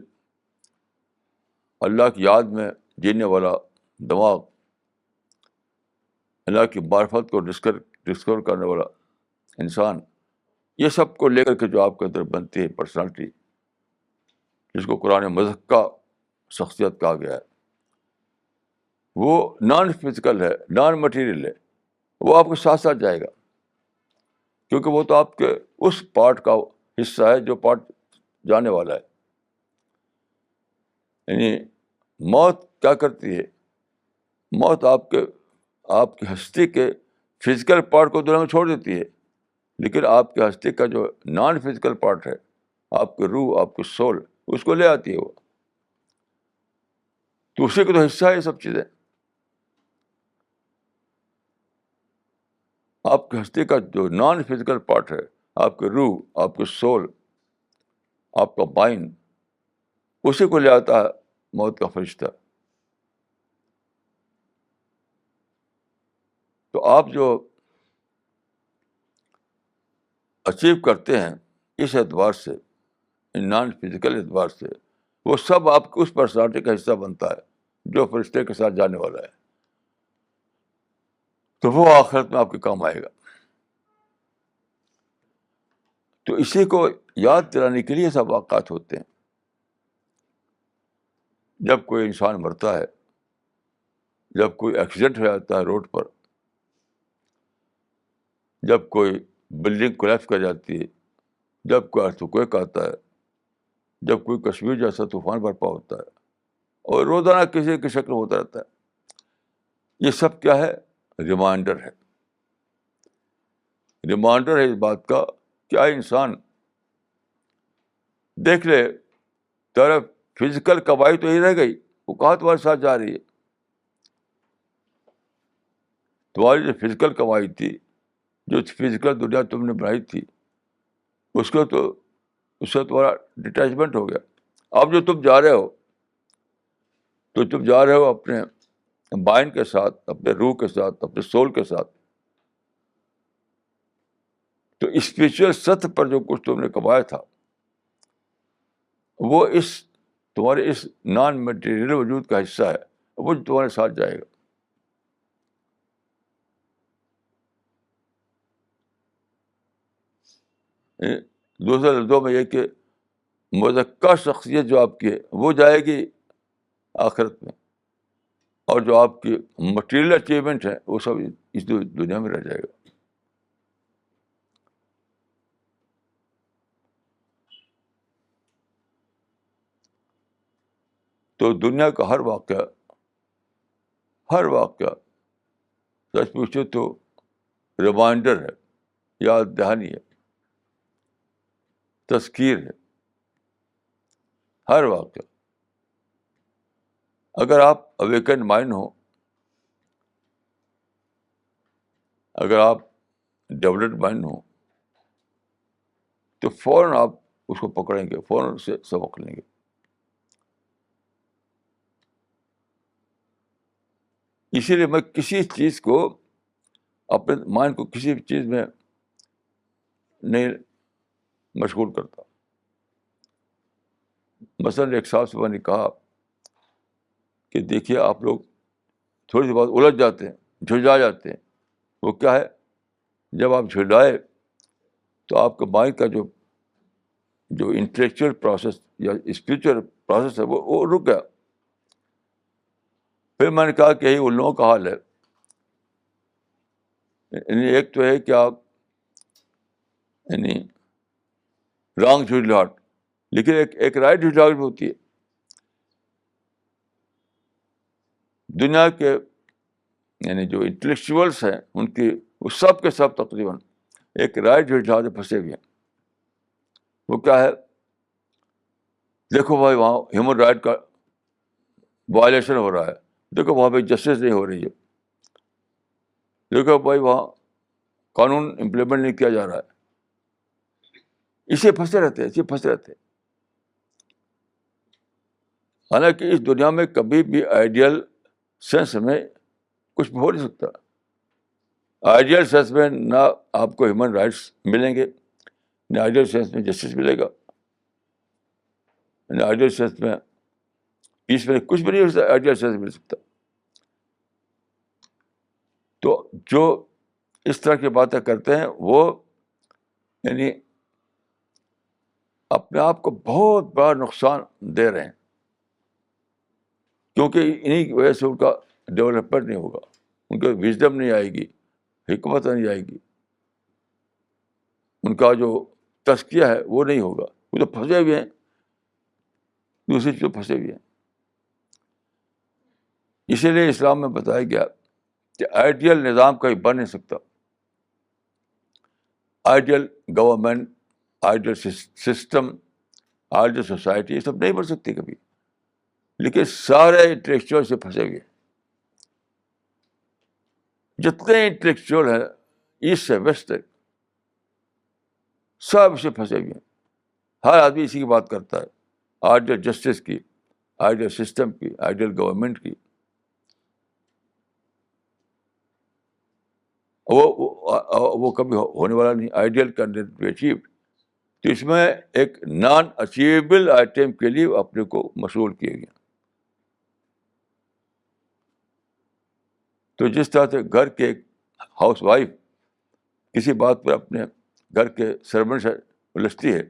اللہ کی یاد میں جینے والا دماغ، اللہ کی معرفت کو ڈسکور کرنے والا انسان، یہ سب کو لے کر کے جو آپ کے اندر بنتی ہے پرسنالٹی، جس کو قرآن مزکہ شخصیت کہا گیا ہے، وہ نان فزیکل ہے، نان مٹیریل ہے، وہ آپ کے ساتھ ساتھ جائے گا، کیونکہ وہ تو آپ کے اس پارٹ کا حصہ ہے جو پارٹ جانے والا ہے. یعنی موت کیا کرتی ہے؟ موت آپ کی ہستی کے فزیکل پارٹ کو دنیا میں چھوڑ دیتی ہے، لیکن آپ کے ہستی کا جو نان فزیکل پارٹ ہے، آپ کی روح، آپ کی سول، اس کو لے آتی ہے وہ. تو اسی کا تو حصہ ہے یہ سب چیزیں. آپ کی ہستی کا جو نان فزیکل پارٹ ہے، آپ کی روح، آپ کی سول، آپ کا مائنڈ، اسی کو لے آتا ہے موت کا فرشتہ. تو آپ جو اچیو کرتے ہیں اس اعتبار سے، نان فزیکل اعتبار سے، وہ سب آپ کی اس پرسنالٹی کا حصہ بنتا ہے جو فرشتے کے ساتھ جانے والا ہے. تو وہ آخرت میں آپ کے کام آئے گا. تو اسی کو یاد دلانے کے لیے سب واقعات ہوتے ہیں. جب کوئی انسان مرتا ہے، جب کوئی ایکسیڈنٹ ہو جاتا ہے روڈ پر، جب کوئی بلڈنگ کولیپس کر جاتی ہے، جب کوئی ارتھکویک آتا ہے، جب کوئی کشمیر جیسا طوفان برپا ہوتا ہے، اور روزانہ کسی کی شکل ہوتا رہتا ہے، یہ سب کیا ہے؟ ریمائنڈر ہے. ریمائنڈر ہے اس بات کا کہ آئے انسان دیکھ لے، تیرا فزیکل کمائی تو ہی رہ گئی، وہ کہاں تمہارے ساتھ جا رہی ہے؟ تمہاری جو فزیکل کمائی تھی، جو فزیکل دنیا تم نے بنائی تھی، اس کو تو اس سے تمہارا ڈٹیچمنٹ ہو گیا. اب جو تم جا رہے ہو، تو تم جا رہے ہو اپنے مائنڈ کے ساتھ، اپنے روح کے ساتھ، اپنے سول کے ساتھ. تو اسپریچول سطح پر جو کچھ تم نے کمایا تھا، وہ تمہارے اس نان میٹیریل وجود کا حصہ ہے، وہ تمہارے ساتھ جائے گا. دوسرے لفظوں میں یہ کہ مزکہ شخصیت جو آپ کی ہے وہ جائے گی آخرت میں، اور جو آپ کی مٹیریل اچیومنٹ ہے وہ سب اس دنیا میں رہ جائے گا. تو دنیا کا ہر واقعہ سچ پوچھو تو ریمائنڈر ہے، یاد دہانی ہے، تذکیر ہے. ہر واقعہ، اگر آپ اویکن مائنڈ ہو، اگر آپ ڈیولپڈ مائنڈ ہو، تو فوراً آپ اس کو پکڑیں گے، فوراً سے سبق لیں گے. اسی لیے میں کسی چیز کو، اپنے مائنڈ کو کسی بھی چیز میں نہیں مشغول کرتا. مثلاً ایک صاحب سے میں نے کہا کہ دیکھیے آپ لوگ تھوڑی سی بات الجھ جاتے ہیں، جھنجھلا جاتے ہیں. وہ کیا ہے؟ جب آپ جھنجھلائے تو آپ کے مائنڈ کا جو انٹلیکچوئل پروسیس یا اسپریچول پروسیس ہے وہ رک گیا. پھر میں نے کہا کہ یہی ان لوگوں کا حال ہے. یعنی ایک تو ہے کہ آپ یعنی رانگ جھنجھلاہٹ، لیکن ایک رائٹ جھنجھلاہٹ بھی ہوتی ہے. دنیا کے یعنی جو انٹلیکچوئلس ہیں ان کی، وہ سب کے سب تقریباً ایک رائٹ جھنجھلاہٹ میں پھنسے ہوئے ہیں. وہ کیا ہے؟ دیکھو بھائی وہاں ہیومن رائٹ کا وائلیشن ہو رہا ہے، دیکھو وہاں پہ جسٹس نہیں ہو رہی ہے، دیکھو بھائی وہاں قانون امپلیمنٹ نہیں کیا جا رہا ہے. اسے پھنسے رہتے. حالانکہ اس دنیا میں کبھی بھی آئیڈیل سینس میں کچھ بھی ہو نہیں سکتا. آئیڈیل سینس میں نہ آپ کو ہیومن رائٹس ملیں گے، نہ آئیڈیل سینس میں جسٹس ملے گا، نہ آئیڈیل سینس میں پیس میں، کچھ بھی نہیں ہو سکتا آئیڈیل سینس میں مل سکتا. تو جو اس طرح کی باتیں کرتے ہیں وہ یعنی اپنے آپ کو بہت بڑا نقصان دے رہے ہیں، کیونکہ انہیں کی وجہ سے ان کا ڈیولپمنٹ نہیں ہوگا، ان کا وژڈم نہیں آئے گی، حکمت نہیں آئے گی، ان کا جو تزکیہ ہے وہ نہیں ہوگا. وہ تو پھنسے ہوئے ہیں، دوسری چیزوں پھنسے ہوئے ہیں. اسی لیے اسلام میں بتایا گیا کہ آئیڈیل نظام کہیں بن نہیں سکتا، ideal government, ideal system, ideal society, یہ سب نہیں بن سکتی کبھی. لیکن سارے انٹلیکچوئل سے پھنسے ہوئے ہیں، جتنے انٹلیکچوئل ہیں ایسٹ سے ویسٹ تک سب اسے پھنسے ہوئے ہیں. ہر آدمی اسی کی بات کرتا ہے، آئیڈیل جسٹس کی، آئیڈیل سسٹم کی، آئیڈیل گورنمنٹ کی. وہ کبھی ہونے والا نہیں. Ideal can not be achieved. تو اس میں ایک نان اچیویبل آئٹم کے لیے اپنے کو مشغول کیے گئے. تو جس طرح سے گھر کے ایک ہاؤس وائف کسی بات پر اپنے گھر کے سرونٹ سے الجھتی ہے،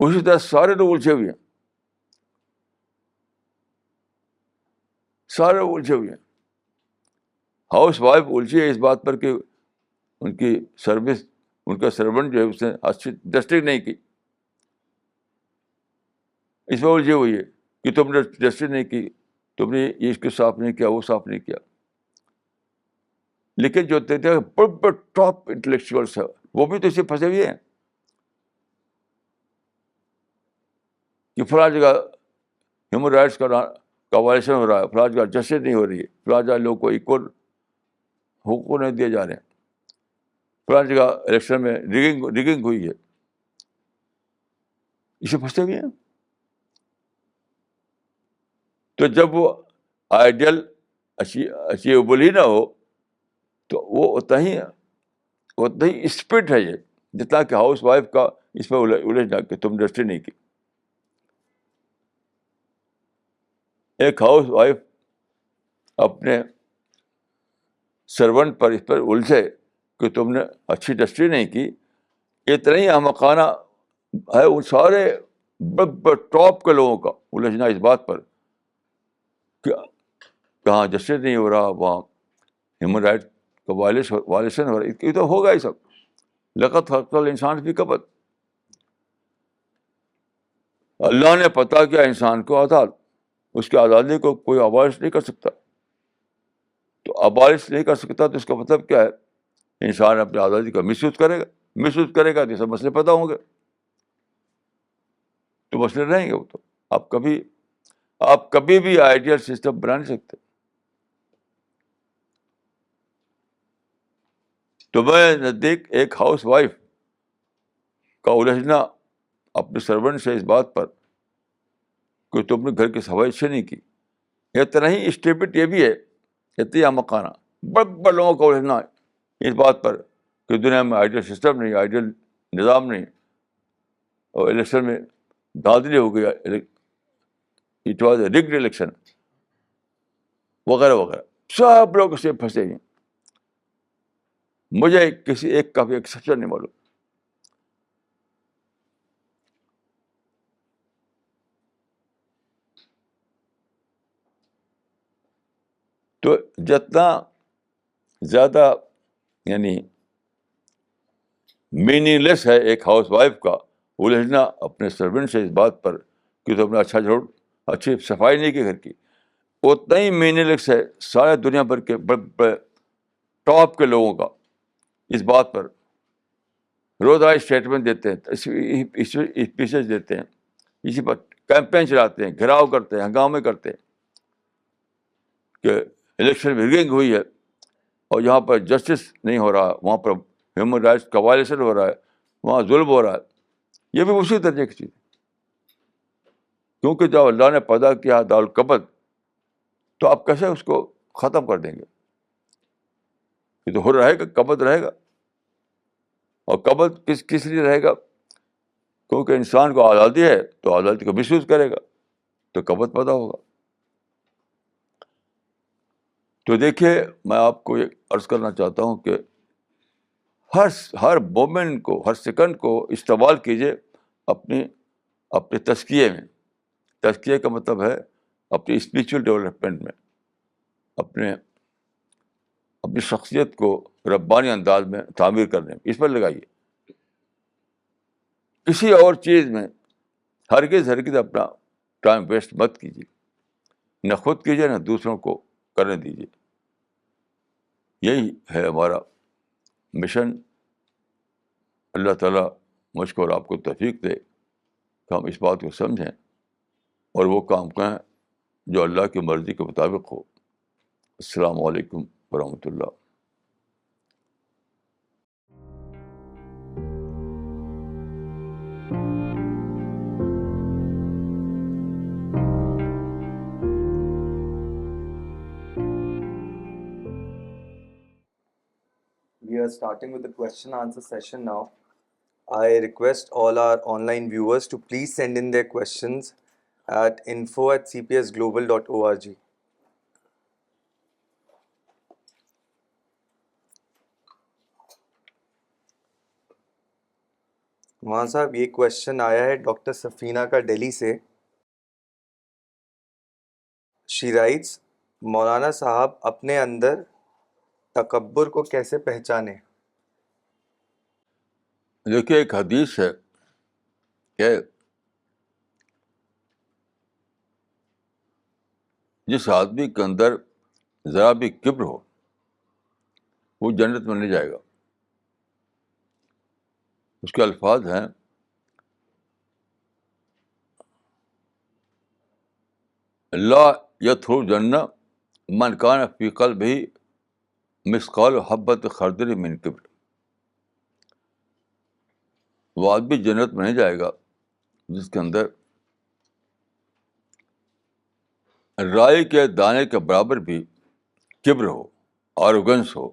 اسی طرح سارے لوگ الجھے ہوئے ہیں، سارے الجھے ہوئے ہیں. ہاؤس وائف الجھی ہے اس بات پر کہ ان کی سروس، ان کا سرونٹ جو ہے اس نے اچھی ڈسٹنگ نہیں کی، اس میں الجھی ہوئی ہے کہ تم نے ڈسٹنگ نہیں کی، تم نے یہ اس کو صاف نہیں کیا، وہ صاف نہیں کیا. لیکن جو بڑے ٹاپ انٹلیکچوئلس ہیں وہ بھی تو اسے پھنسے ہوئے ہیں کہ فلاں جگہ ہیومن رائٹس کا وائلیشن ہو رہا ہے، فلاں جگہ جسٹس نہیں ہو رہی ہے، فلاں جگہ لوگوں کو ایکول حقوق نہیں دیے جا رہے ہیں، فلاں جگہ الیکشن میں ریگنگ ہوئی ہے. اسے پھنسے ہوئے ہیں. تو جب وہ آئیڈیل اچیویبل ہی نہ ہو تو وہ اتنا ہی اسپرٹ ہے یہ، جتنا کہ ہاؤس وائف کا اس میں الجھ جا کے تم ڈسٹنگ نہیں کی. ایک ہاؤس وائف اپنے سرونٹ پر اس پر الجھے کہ تم نے اچھی ڈسٹری نہیں کی، اتنا ہی احمقانہ ہے ان سارے ٹاپ کے لوگوں کا الجھنا اس بات پر کہ کہاں جسٹس نہیں ہو رہا، وہاں ہیومن رائٹ کا وائلیشن ہو رہا ہے. یہ تو ہوگا ہی سب. لقد خلقنا الانسان فی کبد. اللہ نے پتا کیا انسان کو آزاد، اس کی آزادی کو کوئی ابالش نہیں کر سکتا. تو ابالش نہیں کر سکتا تو اس کا مطلب کیا ہے؟ انسان اپنی آزادی کا مس یوز کرے گا تو یہ سب مسئلے پیدا ہوں گے، تو مسئلے رہیں گے. وہ تو آپ کبھی بھی آئیڈیل سسٹم بنا نہیں سکتے. تو میں نزدیک ایک ہاؤس وائف کا الجھنا اپنے سرونٹ سے اس بات پر کہ تم نے گھر کی صفائی اچھی نہیں کی، اتنا ہی اسٹیپٹ یہ بھی ہے، اتنی مکانہ بڑے لوگوں کا الجھنا اس بات پر کہ دنیا میں آئیڈیل سسٹم نہیں، آئیڈیل نظام نہیں، اور الیکشن میں دھاندلی ہو گیا، اٹ واز اے رگڈ الیکشن وغیرہ وغیرہ. سب لوگ اسے پھنسے ہیں. مجھے کسی ایک کا بھی ایکسیپشن نہیں معلوم. تو جتنا زیادہ یعنی میننگ لیس ہے ایک ہاؤس وائف کا الجھنا اپنے سرونٹ سے اس بات پر کہ تم نے اچھی صفائی نہیں کی گھر کی، اتنا ہی میننگ لیس ہے سارے دنیا بھر کے بڑے ٹاپ کے لوگوں کا اس بات پر روزانہ اسٹیٹمنٹ دیتے ہیں، اسپیچز دیتے ہیں، اسی پر کیمپین چلاتے ہیں، گھیراؤ کرتے ہیں، ہنگامے کرتے ہیں کہ الیکشن میں ریگنگ ہوئی ہے اور یہاں پر جسٹس نہیں ہو رہا، وہاں پر ہیومن رائٹس کا وائلیشن ہو رہا ہے، وہاں ظلم ہو رہا ہے. یہ بھی اسی درجے کی چیز ہے، کیونکہ جب اللہ نے پیدا کیا دار القبد تو آپ کیسے اس کو ختم کر دیں گے؟ یہ تو ہو رہے گا، قبض رہے گا. اور قبض کس لیے رہے گا؟ کیونکہ انسان کو آزادی ہے تو آزادی کا مس یوز کرے گا تو قبض پیدا ہوگا. تو دیکھیے میں آپ کو یہ عرض کرنا چاہتا ہوں کہ ہر مومنٹ کو، ہر سیکنڈ کو استعمال کیجیے اپنے تزکیے میں. تزکیے کا مطلب ہے اپنی اسپریچول ڈیولپمنٹ میں، اپنی شخصیت کو ربانی انداز میں تعمیر کرنے میں. اس پر لگائیے. کسی اور چیز میں ہرگز اپنا ٹائم ویسٹ مت کیجیے. نہ خود کیجیے نہ دوسروں کو کرنے دیجیے. یہی ہے ہمارا مشن. اللہ تعالیٰ مجھ کو اور آپ کو توفیق دے کہ ہم اس بات کو سمجھیں اور وہ کام کریں جو اللہ کی مرضی کے مطابق ہو. السلام علیکم ورحمۃ اللہ. We are starting with the question answer session now. I request all our online viewers to please send in their questions at info@cpsglobal.org. وہاں صاحب یہ کوشچن آیا ہے ڈاکٹر سفینہ کا دہلی سے. She writes, مولانا صاحب اپنے اندر تکبر کو کیسے پہچانے؟ دیکھیے ایک حدیث ہے کہ جس آدمی کے اندر ذرا بھی کبر ہو وہ جنت میں نہیں جائے گا. اس کے الفاظ ہیں لا یدخل جنہ من کان فی قلبہ مثقال حبۃ خردل من کبر. وہ آدمی جنت میں نہیں جائے گا جس کے اندر رائی کے دانے کے برابر بھی کبر ہو، آروگنس ہو.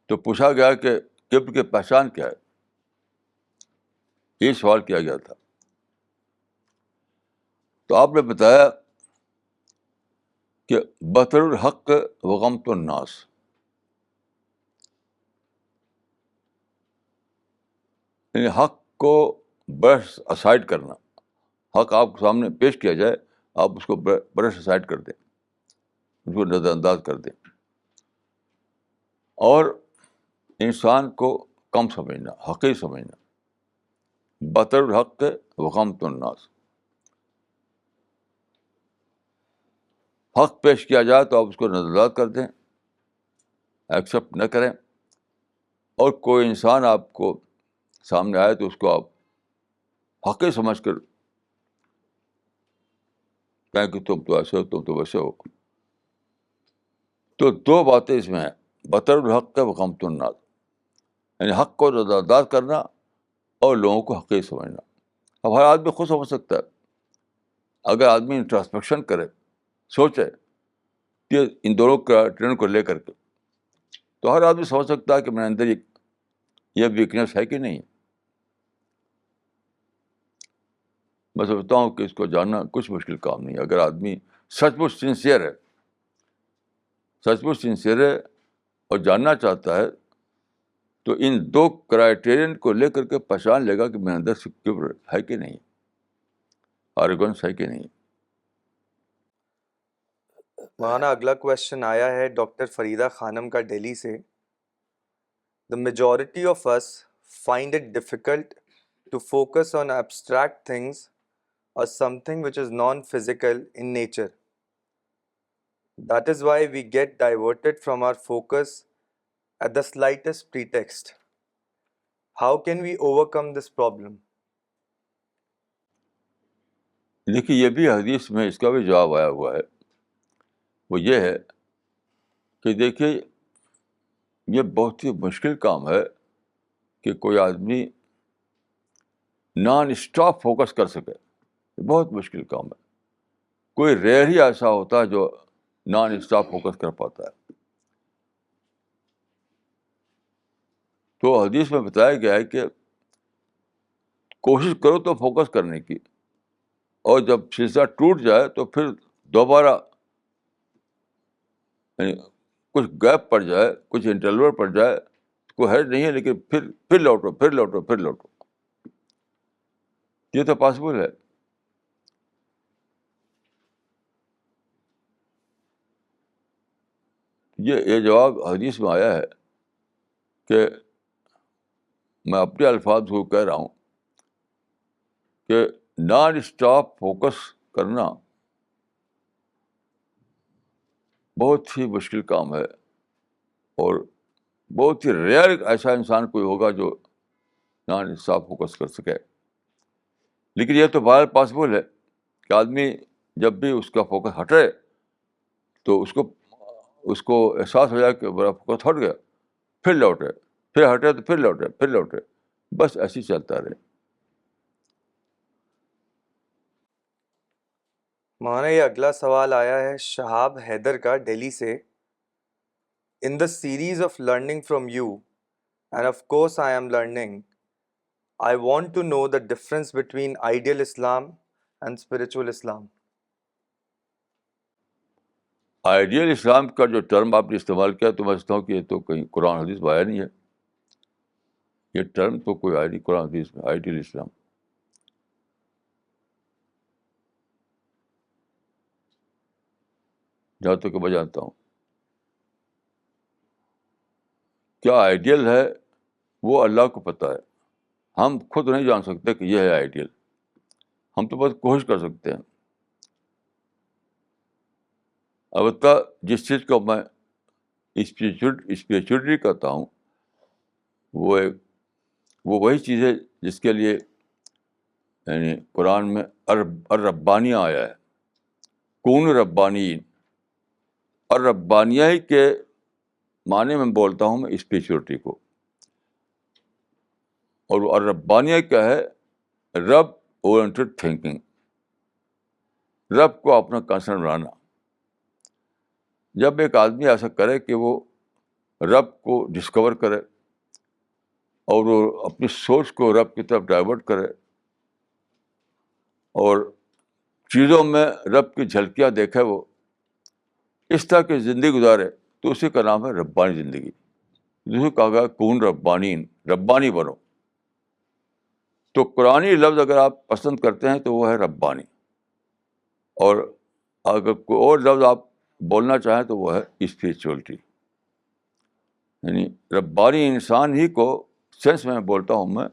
تو پوچھا گیا کہ کبر کی پہچان کیا ہے؟ یہ سوال کیا گیا تھا. تو آپ نے بتایا کہ بطر الحق وغمط الناس. یعنی حق کو برش اسائڈ کرنا. حق آپ کے سامنے پیش کیا جائے آپ اس کو برش اسائڈ کر دیں، اس کو نظر انداز کر دیں. اور انسان کو کم سمجھنا، حقیر سمجھنا. بطر الحق وغمط الناس. حق پیش کیا جائے تو آپ اس کو نظر انداز کر دیں، ایکسیپٹ نہ کریں. اور کوئی انسان آپ کو سامنے آئے تو اس کو آپ حقیر سمجھ کر کہیں کہ تم تو ایسے ہو، تم تو ویسے ہو. تو دو باتیں اس میں ہیں، بطر الحق وغمط الناس. یعنی حق کو نظر انداز کرنا اور لوگوں کو حقیر سمجھنا. اب ہر آدمی خود سمجھ سکتا ہے. اگر آدمی انٹراسپیکشن کرے، سوچے کہ ان دونوں کا ٹرینڈ کو لے کر کے، تو ہر آدمی سمجھ سکتا ہے کہ میرے اندر یہ ویکنیس ہے کہ نہیں. میں سمجھتا ہوں کہ اس کو جاننا کچھ مشکل کام نہیں ہے. اگر آدمی سچ مچ سنسیئر ہے اور جاننا چاہتا ہے تو ان دو کرائیٹیرین کو لے کر کے پہچان لے گا کہ میرے اندر کبر ہے کہ نہیں، آروگنس ہے کہ نہیں. مولانا اگلا کوشچن آیا ہے ڈاکٹر فریدہ خانم کا دہلی سے. The majority of us find it difficult to focus on abstract things or something which is non-physical in nature. That is why we get diverted from our focus at the slightest pretext. How can we overcome this problem? دیکھیے یہ بھی حدیث میں اس کا بھی جواب آیا ہوا ہے. وہ یہ ہے کہ دیکھیے یہ بہت ہی مشکل کام ہے کہ کوئی آدمی نان اسٹاپ فوکس کر سکے. یہ بہت مشکل کام ہے. کوئی ریئر ہی ایسا ہوتا ہے جو نان اسٹاپ فوکس کر پاتا ہے. تو حدیث میں بتایا گیا ہے کہ کوشش کرو تو فوکس کرنے کی، اور جب سلسلہ ٹوٹ جائے تو پھر دوبارہ، یعنی کچھ گیپ پڑ جائے، کچھ انٹرول پڑ جائے، کوئی حرج نہیں ہے، لیکن پھر لوٹو، پھر لوٹو، پھر لوٹو. یہ تو پاسبل ہے. یہ جواب حدیث میں آیا ہے کہ میں اپنے الفاظ کو کہہ رہا ہوں کہ نان اسٹاپ فوکس کرنا بہت ہی مشکل کام ہے، اور بہت ہی ریئر ایسا انسان کوئی ہوگا جو نان اسٹاپ فوکس کر سکے. لیکن یہ تو بہت پاسبل ہے کہ آدمی جب بھی اس کا فوکس ہٹے تو اس کو احساس ہو جائے کہ میرا فوکس ہٹ گیا، پھر لوٹے، پھر ہٹے تو پھر لوٹے، پھر لوٹے، بس ایسے ہی چلتا رہے. مولانا یہ اگلا سوال آیا ہے شہاب حیدر کا دہلی سے. In the series of learning from you, and of course I am learning, I want to know the difference between ideal Islam and spiritual Islam. Ideal Islam کا جو ٹرم آپ نے استعمال کیا تو میں سمجھتا ہوں کہ یہ تو کہیں قرآن حدیث میں آیا نہیں ہے. یہ ٹرم تو کوئی آیا نہیں قرآن حدیث میں، آئیڈیل اسلام. جہاں تک کہ میں جانتا ہوں، کیا آئیڈیل ہے وہ اللہ کو پتہ ہے. ہم خود نہیں جان سکتے کہ یہ ہے آئیڈیل. ہم تو بس کوشش کر سکتے ہیں. البتہ جس چیز کو میں اسپریچولیٹی کہتا ہوں وہ وہی چیز ہے جس کے لیے یعنی قرآن میں الربانیہ آیا ہے، کون ربانین. اور ربانیہ ہی کے معنی میں بولتا ہوں میں اسپریچولیٹی کو. اور ربانیہ کیا ہے؟ رب اورینٹڈ تھنکنگ، رب کو اپنا کنسرن بنانا. جب ایک آدمی ایسا کرے کہ وہ رب کو ڈسکور کرے اور وہ اپنی سوچ کو رب کی طرف ڈائیورٹ کرے اور چیزوں میں رب کی جھلکیاں دیکھے، وہ اس طرح کی زندگی گزارے، تو اسی کا نام ہے ربانی زندگی. جسے کہا گیا کون ربانین، ربانی بنو. تو قرآنی لفظ اگر آپ پسند کرتے ہیں تو وہ ہے ربانی، اور اگر کوئی اور لفظ آپ بولنا چاہیں تو وہ ہے اسپریچولیٹی. یعنی ربانی انسان ہی کو سینس میں بولتا ہوں میں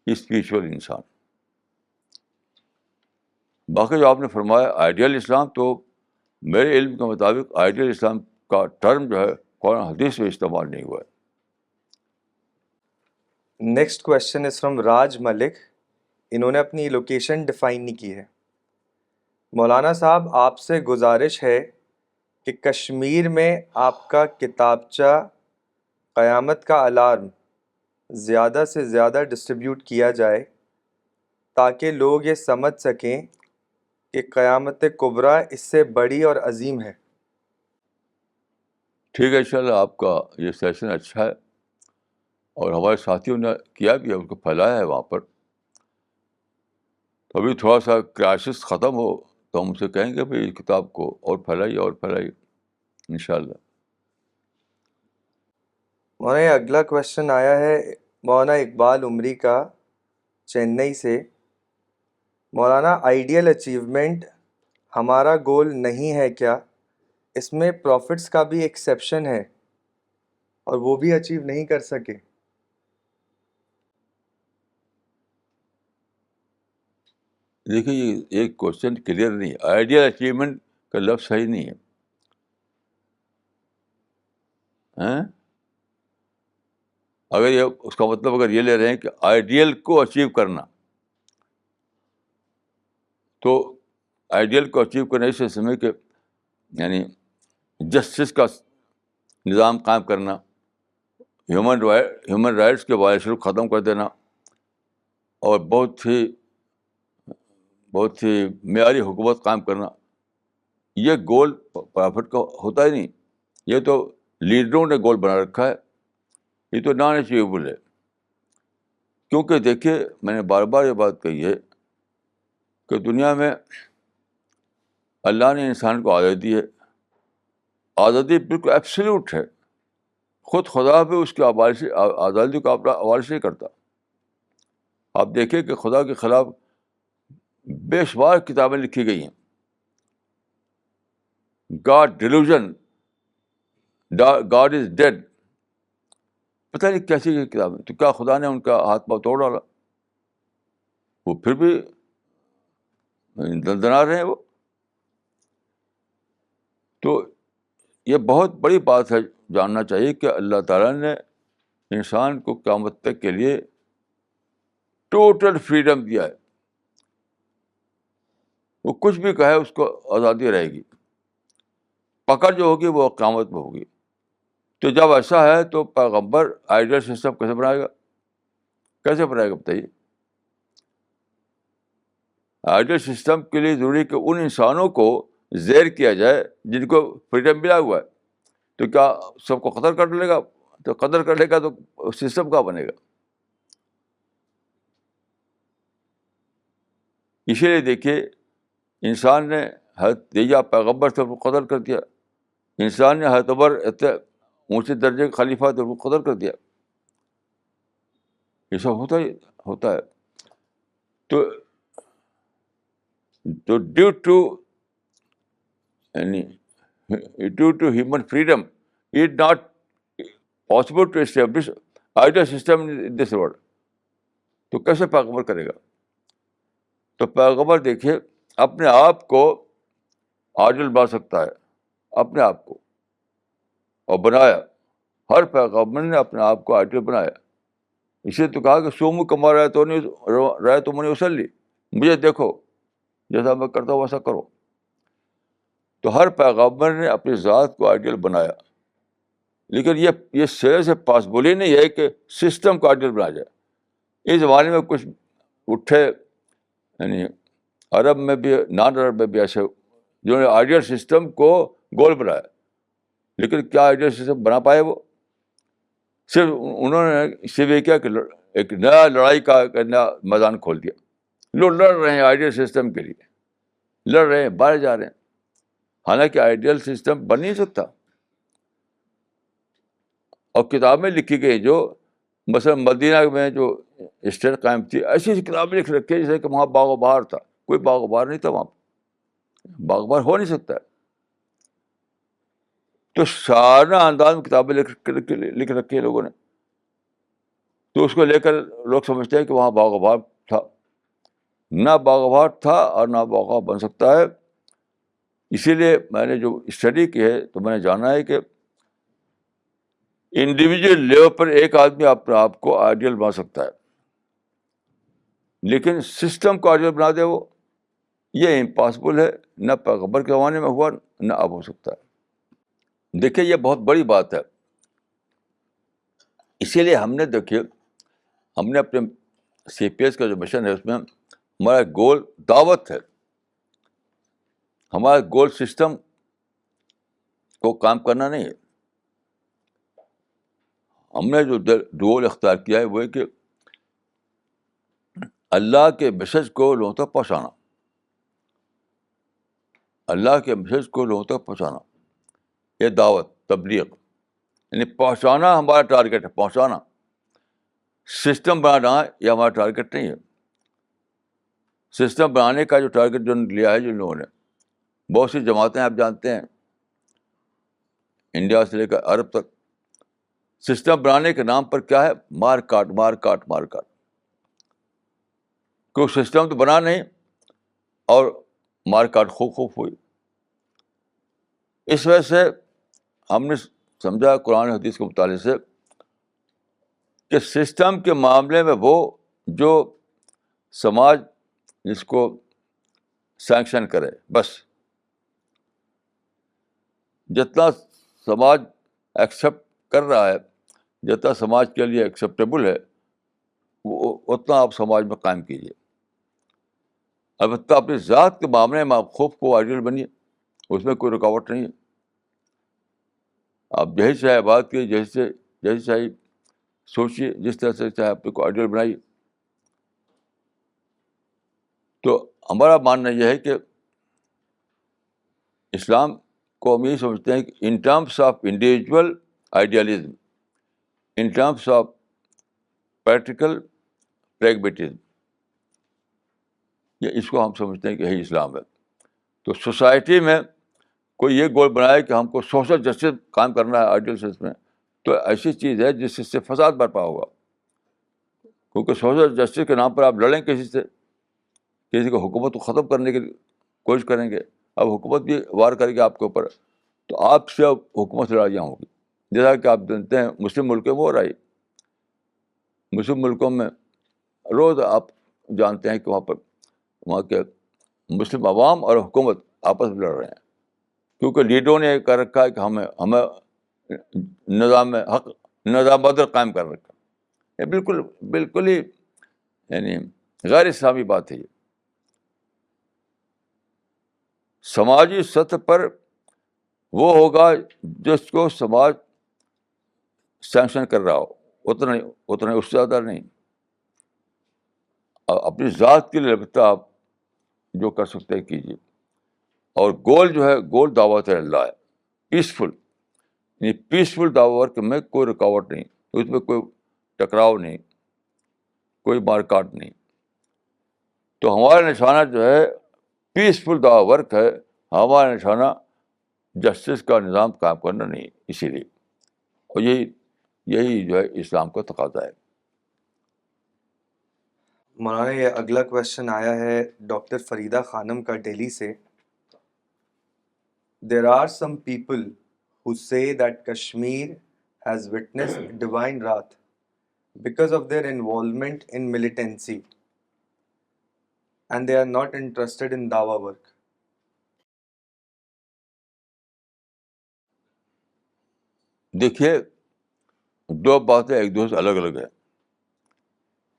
اسپریچول انسان. باقی جو آپ نے فرمایا آئیڈیل اسلام، تو میرے علم کے مطابق آئیڈیل اسلام کا ٹرم جو ہے قرآن حدیث میں استعمال نہیں ہوا ہے. نیکسٹ کویشچن از فرام راج ملک. انہوں نے اپنی لوکیشن ڈیفائن نہیں کی ہے. مولانا صاحب آپ سے گزارش ہے کہ کشمیر میں آپ کا کتابچہ قیامت کا الارم زیادہ سے زیادہ ڈسٹریبیوٹ کیا جائے تاکہ لوگ یہ سمجھ سکیں کہ قیامت کبریٰ اس سے بڑی اور عظیم ہے. ٹھیک ہے، انشاءاللہ آپ کا یہ سیشن اچھا ہے، اور ہمارے ساتھیوں نے کیا بھی ہے، ان کو پھیلایا ہے وہاں پر. ابھی تھوڑا سا کرائسس ختم ہو تو ہم سے کہیں گے بھائی اس کتاب کو اور پھیلائیے اور پھیلائیے انشاءاللہ. مولانا یہ اگلا کویشچن آیا ہے مولانا اقبال عمری کا چینئی سے. مولانا آئیڈیل اچیومنٹ ہمارا گول نہیں ہے کیا؟ اس میں پروفٹس کا بھی ایکسیپشن ہے اور وہ بھی اچیو نہیں کر سکے. دیکھیے یہ ایک کوشچن کلیئر نہیں ہے. آئیڈیل اچیومنٹ کا لفظ صحیح نہیں ہے. اگر یہ اس کا مطلب اگر یہ لے رہے ہیں کہ آئیڈیل کو اچیو کرنا، تو آئیڈیل کو اچیو کرنے سے سمجھ کہ یعنی جسٹس کا نظام قائم کرنا، ہیومن رائٹس کے وائلیشن کو ختم کر دینا، اور بہت ہی معیاری حکومت قائم کرنا، یہ گول پرافٹ کا ہوتا ہی نہیں. یہ تو لیڈروں نے گول بنا رکھا ہے، یہ تو نان اچیویبل ہے. کیونکہ دیکھیے میں نے بار بار یہ بات کہی ہے کہ دنیا میں اللہ نے انسان کو آزادی دی ہے. آزادی بالکل ایبسلیوٹ ہے. خود خدا بھی اس کی آزادی کو اپنا عوارض نہیں کرتا. آپ دیکھیں کہ خدا کے خلاف بے شمار کتابیں لکھی گئی ہیں. God delusion, God is dead, پتہ نہیں کیسی کتابیں. تو کیا خدا نے ان کا ہاتھ پاؤں توڑ ڈالا؟ وہ پھر بھی دندنا رہے ہیں وہ. تو یہ بہت بڑی بات ہے, جاننا چاہیے کہ اللہ تعالیٰ نے انسان کو قیامت تک کے لیے ٹوٹل فریڈم دیا ہے. وہ کچھ بھی کہے اس کو آزادی رہے گی. پکڑ جو ہوگی وہ قیامت میں ہوگی. تو جب ایسا ہے تو پیغمبر آئیڈیل سسٹم کیسے بنائے گا؟ کیسے بنائے گا بتائیے؟ آئیڈیل سسٹم کے لیے ضروری ہے کہ ان انسانوں کو زیر کیا جائے جن کو فریڈم ملا ہوا ہے. تو کیا سب کو قتل کر لے گا؟ تو قتل کر لے گا تو سسٹم کیا بنے گا؟ اسی لیے دیکھیے انسان نے حضرت یا پیغمبر سب کو قتل کر دیا. انسان نے حضرت عمر اتنے اونچے درجے کا خلیفہ تو کو قتل کر دیا. یہ سب ہوتا ہے. تو due to human freedom it not possible to establish ideal system in this world. تو کیسے پیغمبر کرے گا؟ تو پیغمبر دیکھیے اپنے آپ کو عادل بنا سکتا ہے, اپنے آپ کو, اور بنایا. ہر پیغمبر نے اپنے آپ کو عادل بنایا. اسے تو کہا کہ سومو کما رہا تو نہیں رہے تو میں نے اسلی, مجھے دیکھو جیسا میں کرتا ہوں ویسا کرو. تو ہر پیغمبر نے اپنی ذات کو آئیڈیل بنایا. لیکن یہ سرے سے پاسبل ہی نہیں ہے کہ سسٹم کو آئیڈیل بنایا جائے. اس زمانے میں کچھ اٹھے, یعنی عرب میں بھی نان عرب میں بھی ایسے جنہوں نے آئیڈیل سسٹم کو گول بنایا. لیکن کیا آئیڈیل سسٹم بنا پائے؟ وہ صرف انہوں نے صرف یہ کیا کہ ایک نیا لڑائی کا نیا میدان کھول دیا. لوگ لڑ رہے ہیں آئیڈیل سسٹم کے لیے, لڑ رہے ہیں, باہر جا رہے ہیں. حالانکہ آئیڈیل سسٹم بن نہیں سکتا. اور کتابیں لکھی گئی جو مثلا مدینہ میں جو اسٹیٹ قائم تھی, ایسی کتابیں لکھ رکھی جیسے کہ وہاں باغ و بہار تھا. کوئی باغ و بہار نہیں تھا وہاں. باغ و بہار ہو نہیں سکتا ہے. تو شاعرانہ انداز میں کتابیں لکھ رکھی ہے لوگوں نے. تو اس کو لے کر لوگ سمجھتے ہیں کہ وہاں باغ و بہار تھا. نہ باغ و بہار تھا اور نہ باغ و بہار بن سکتا ہے. اسی لیے میں نے جو اسٹڈی کی ہے تو میں نے جانا ہے کہ انڈیویجول لیول پر ایک آدمی اپنے آپ کو آئیڈیل بنا سکتا ہے, لیکن سسٹم کو آئیڈیل بنا دے وہ, یہ امپاسبل ہے. نہ پیغمبر کے زمانے میں ہوا, نہ اب ہو سکتا ہے. دیکھیے یہ بہت بڑی بات ہے. اسی لیے ہم نے دیکھیے ہم نے اپنے سی پی ایس کا جو مشن ہے اس میں ہمارا گول دعوت ہے. ہمارا گول سسٹم کو کام کرنا نہیں ہے. ہم نے جو گول اختیار کیا ہے وہ ہے کہ اللہ کے میسج کو لوگوں تک پہنچانا. اللہ کے میسج کو لوگوں تک پہنچانا, یہ دعوت تبلیغ, یعنی پہنچانا ہمارا ٹارگیٹ ہے. پہنچانا, سسٹم بنانا یہ ہمارا ٹارگیٹ نہیں ہے. سسٹم بنانے کا جو ٹارگیٹ جو لیا ہے جن لوگوں نے, بہت سی جماعتیں آپ جانتے ہیں انڈیا سے لے کر عرب تک, سسٹم بنانے کے نام پر کیا ہے, مار کاٹ مار کاٹ مار کاٹ. کوئی سسٹم تو بنا نہیں اور مار کاٹ خوب ہوئی. اس وجہ سے ہم نے سمجھا قرآن حدیث کے مطالعے سے کہ سسٹم کے معاملے میں وہ جو سماج جس کو سینکشن کرے, بس جتنا سماج ایکسیپٹ کر رہا ہے, جتنا سماج کے لیے ایکسیپٹیبل ہے, وہ اتنا آپ سماج میں قائم کیجیے. البتہ اپنی ذات کے معاملے میں آپ خوب کو آئیڈیل بنیے, اس میں کوئی رکاوٹ نہیں ہے. آپ جیسے چاہے بات کیے, جیسے چاہیے سوچیے, جس طرح سے چاہے اپنے کو آئیڈیل بنائیے. تو ہمارا ماننا یہ ہے کہ اسلام کو ہم یہ سمجھتے ہیں کہ in terms of individual idealism, in terms of practical pragmatism, یہ اس کو ہم سمجھتے ہیں کہ یہی اسلام ہے. تو سوسائٹی میں کوئی یہ گول بنائے کہ ہم کو سوشل جسٹس قائم کرنا ہے آئیڈیل سینس میں، تو ایسی چیز ہے جس سے فساد برپا ہوگا. کیونکہ سوشل جسٹس کے نام پر آپ لڑیں کسی سے، کسی کو حکومت کو ختم کرنے کی کوشش کریں گے، اب حکومت بھی وار کرے گی آپ کے اوپر، تو آپ سے اب حکومت سے لڑائیاں ہوں گی. جیسا کہ آپ جانتے ہیں مسلم ملکوں میں ہو رہا ہے. مسلم ملکوں میں روز آپ جانتے ہیں کہ وہاں کے مسلم عوام اور حکومت آپس میں لڑ رہے ہیں، کیونکہ لیڈروں نے یہ کر رکھا ہے کہ ہمیں نظام حق، نظام بدر قائم کر رکھا ہے. یہ بالکل بالکل ہی یعنی غیر اسلامی بات ہے. یہ سماجی سطح پر وہ ہوگا جس کو سماج سینکشن کر رہا ہو، اتنا اس سے زیادہ نہیں. اپنی ذات کے لیے البتہ آپ جو کر سکتے ہیں کیجیے. اور گول جو ہے، گول دعوت اللہ ہے، پیسفل. یعنی پیسفل دعوت میں کوئی رکاوٹ نہیں، اس میں کوئی ٹکراؤ نہیں، کوئی مارکاٹ نہیں. تو ہمارا نشانہ جو ہے پیسفل ورک ہے. ہمارا نشانہ جسٹس کا نظام قائم کرنا نہیں. اسی لیے اور یہی جو ہے اسلام کا تقاضا ہے. مولانا یہ اگلا کویشچن آیا ہے ڈاکٹر فریدہ خانم کا دہلی سے. There are some people who say that Kashmir has witnessed divine wrath because of their involvement in militancy and they are not interested in dawa work. دیکھیے، دو باتیں ایک دوسرے سے الگ الگ ہیں.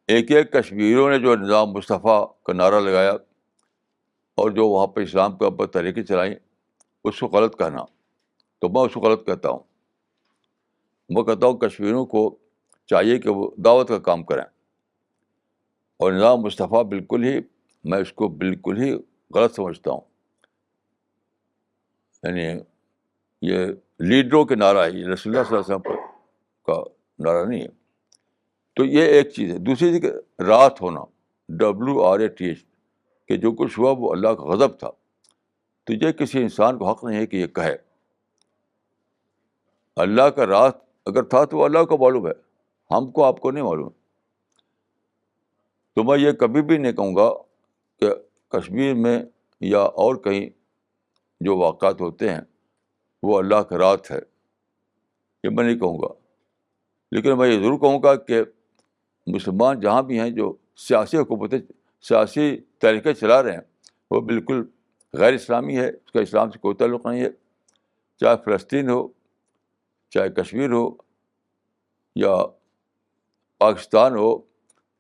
ایک کشمیریوں نے جو نظام مصطفیٰ کا نعرہ لگایا اور جو وہاں پہ اسلام کے اوپر تحریکیں چلائیں، اس کو غلط کہنا. تو میں اس کو غلط کہتا ہوں. میں کہتا ہوں کشمیریوں کو چاہیے کہ وہ دعوت کا کام کریں. اور نظام مصطفیٰ بالکل ہی، میں اس کو بالکل ہی غلط سمجھتا ہوں. یعنی یہ لیڈروں کے نعرہ ہے، یہ رسول اللہ صلی اللہ علیہ وسلم کا نعرہ نہیں ہے. تو یہ ایک چیز ہے. دوسری چیز کہ رات ہونا، WRATH، کہ جو کچھ ہوا وہ اللہ کا غضب تھا. تو یہ کسی انسان کو حق نہیں ہے کہ یہ کہے. اللہ کا رات اگر تھا تو اللہ کو معلوم ہے، ہم کو آپ کو نہیں معلوم. تو میں یہ کبھی بھی نہیں کہوں گا کہ کشمیر میں یا اور کہیں جو واقعات ہوتے ہیں وہ اللہ کا رات ہے، یہ میں نہیں کہوں گا. لیکن میں یہ ضرور کہوں گا کہ مسلمان جہاں بھی ہیں جو سیاسی حکومتیں، سیاسی طریقے چلا رہے ہیں، وہ بالکل غیر اسلامی ہے. اس کا اسلام سے کوئی تعلق نہیں ہے. چاہے فلسطین ہو، چاہے کشمیر ہو، یا پاکستان ہو،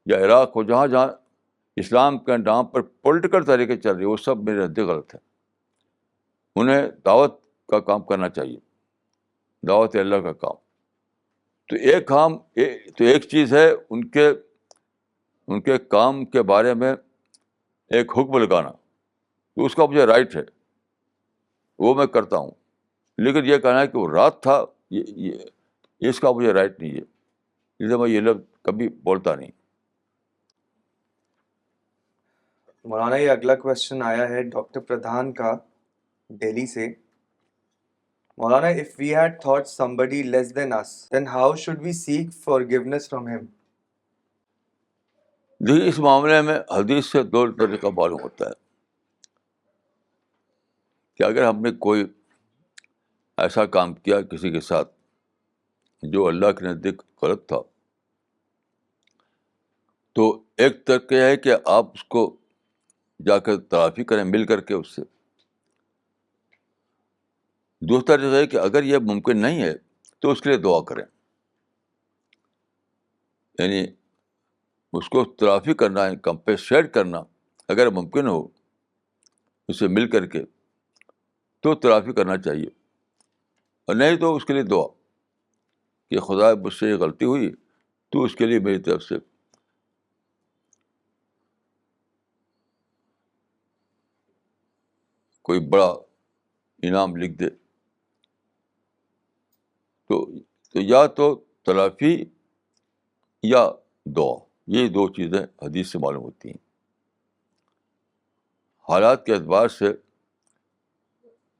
یا عراق ہو، جہاں جہاں اسلام کے نام پر پولیٹیکل طریقے چل رہی ہے، وہ سب میرے نزدیک غلط ہے. انہیں دعوت کا کام کرنا چاہیے، دعوت اللہ کا کام. تو ایک چیز ہے ان کے کام کے بارے میں ایک حکم لگانا، تو اس کا مجھے رائٹ ہے، وہ میں کرتا ہوں. لیکن یہ کہنا ہے کہ وہ رات تھا، اس کا مجھے رائٹ نہیں ہے، اس لیے میں یہ لفظ کبھی بولتا نہیں. مولانا یہ اگلا کویشچن آیا ہے ڈاکٹر پردھان کا دہلی سے. مولانا if we had thought somebody less than us, then how should we seek forgiveness from him? دیکھیے، اس معاملے میں حدیث سے دو طریقہ معلوم ہوتا ہے کہ اگر ہم نے کوئی ایسا کام کیا کسی کے ساتھ جو اللہ کے نزدیک غلط تھا، تو ایک طریقہ ہے کہ آپ اس کو جا کر تلافی کریں مل کر کے اس سے. دوسرا طریقہ ہے کہ اگر یہ ممکن نہیں ہے تو اس کے لیے دعا کریں. یعنی اس کو تلافی کرنا ہے، کمپنسیٹ کرنا اگر ممکن ہو اسے مل کر کے تو تلافی کرنا چاہیے. اور نہیں تو اس کے لیے دعا کہ خدا مجھ سے یہ غلطی ہوئی، تو اس کے لیے میری طرف سے کوئی بڑا انعام لکھ دے. تو یا تو تلافی یا دعا, یہ دو چیزیں حدیث سے معلوم ہوتی ہیں. حالات کے اعتبار سے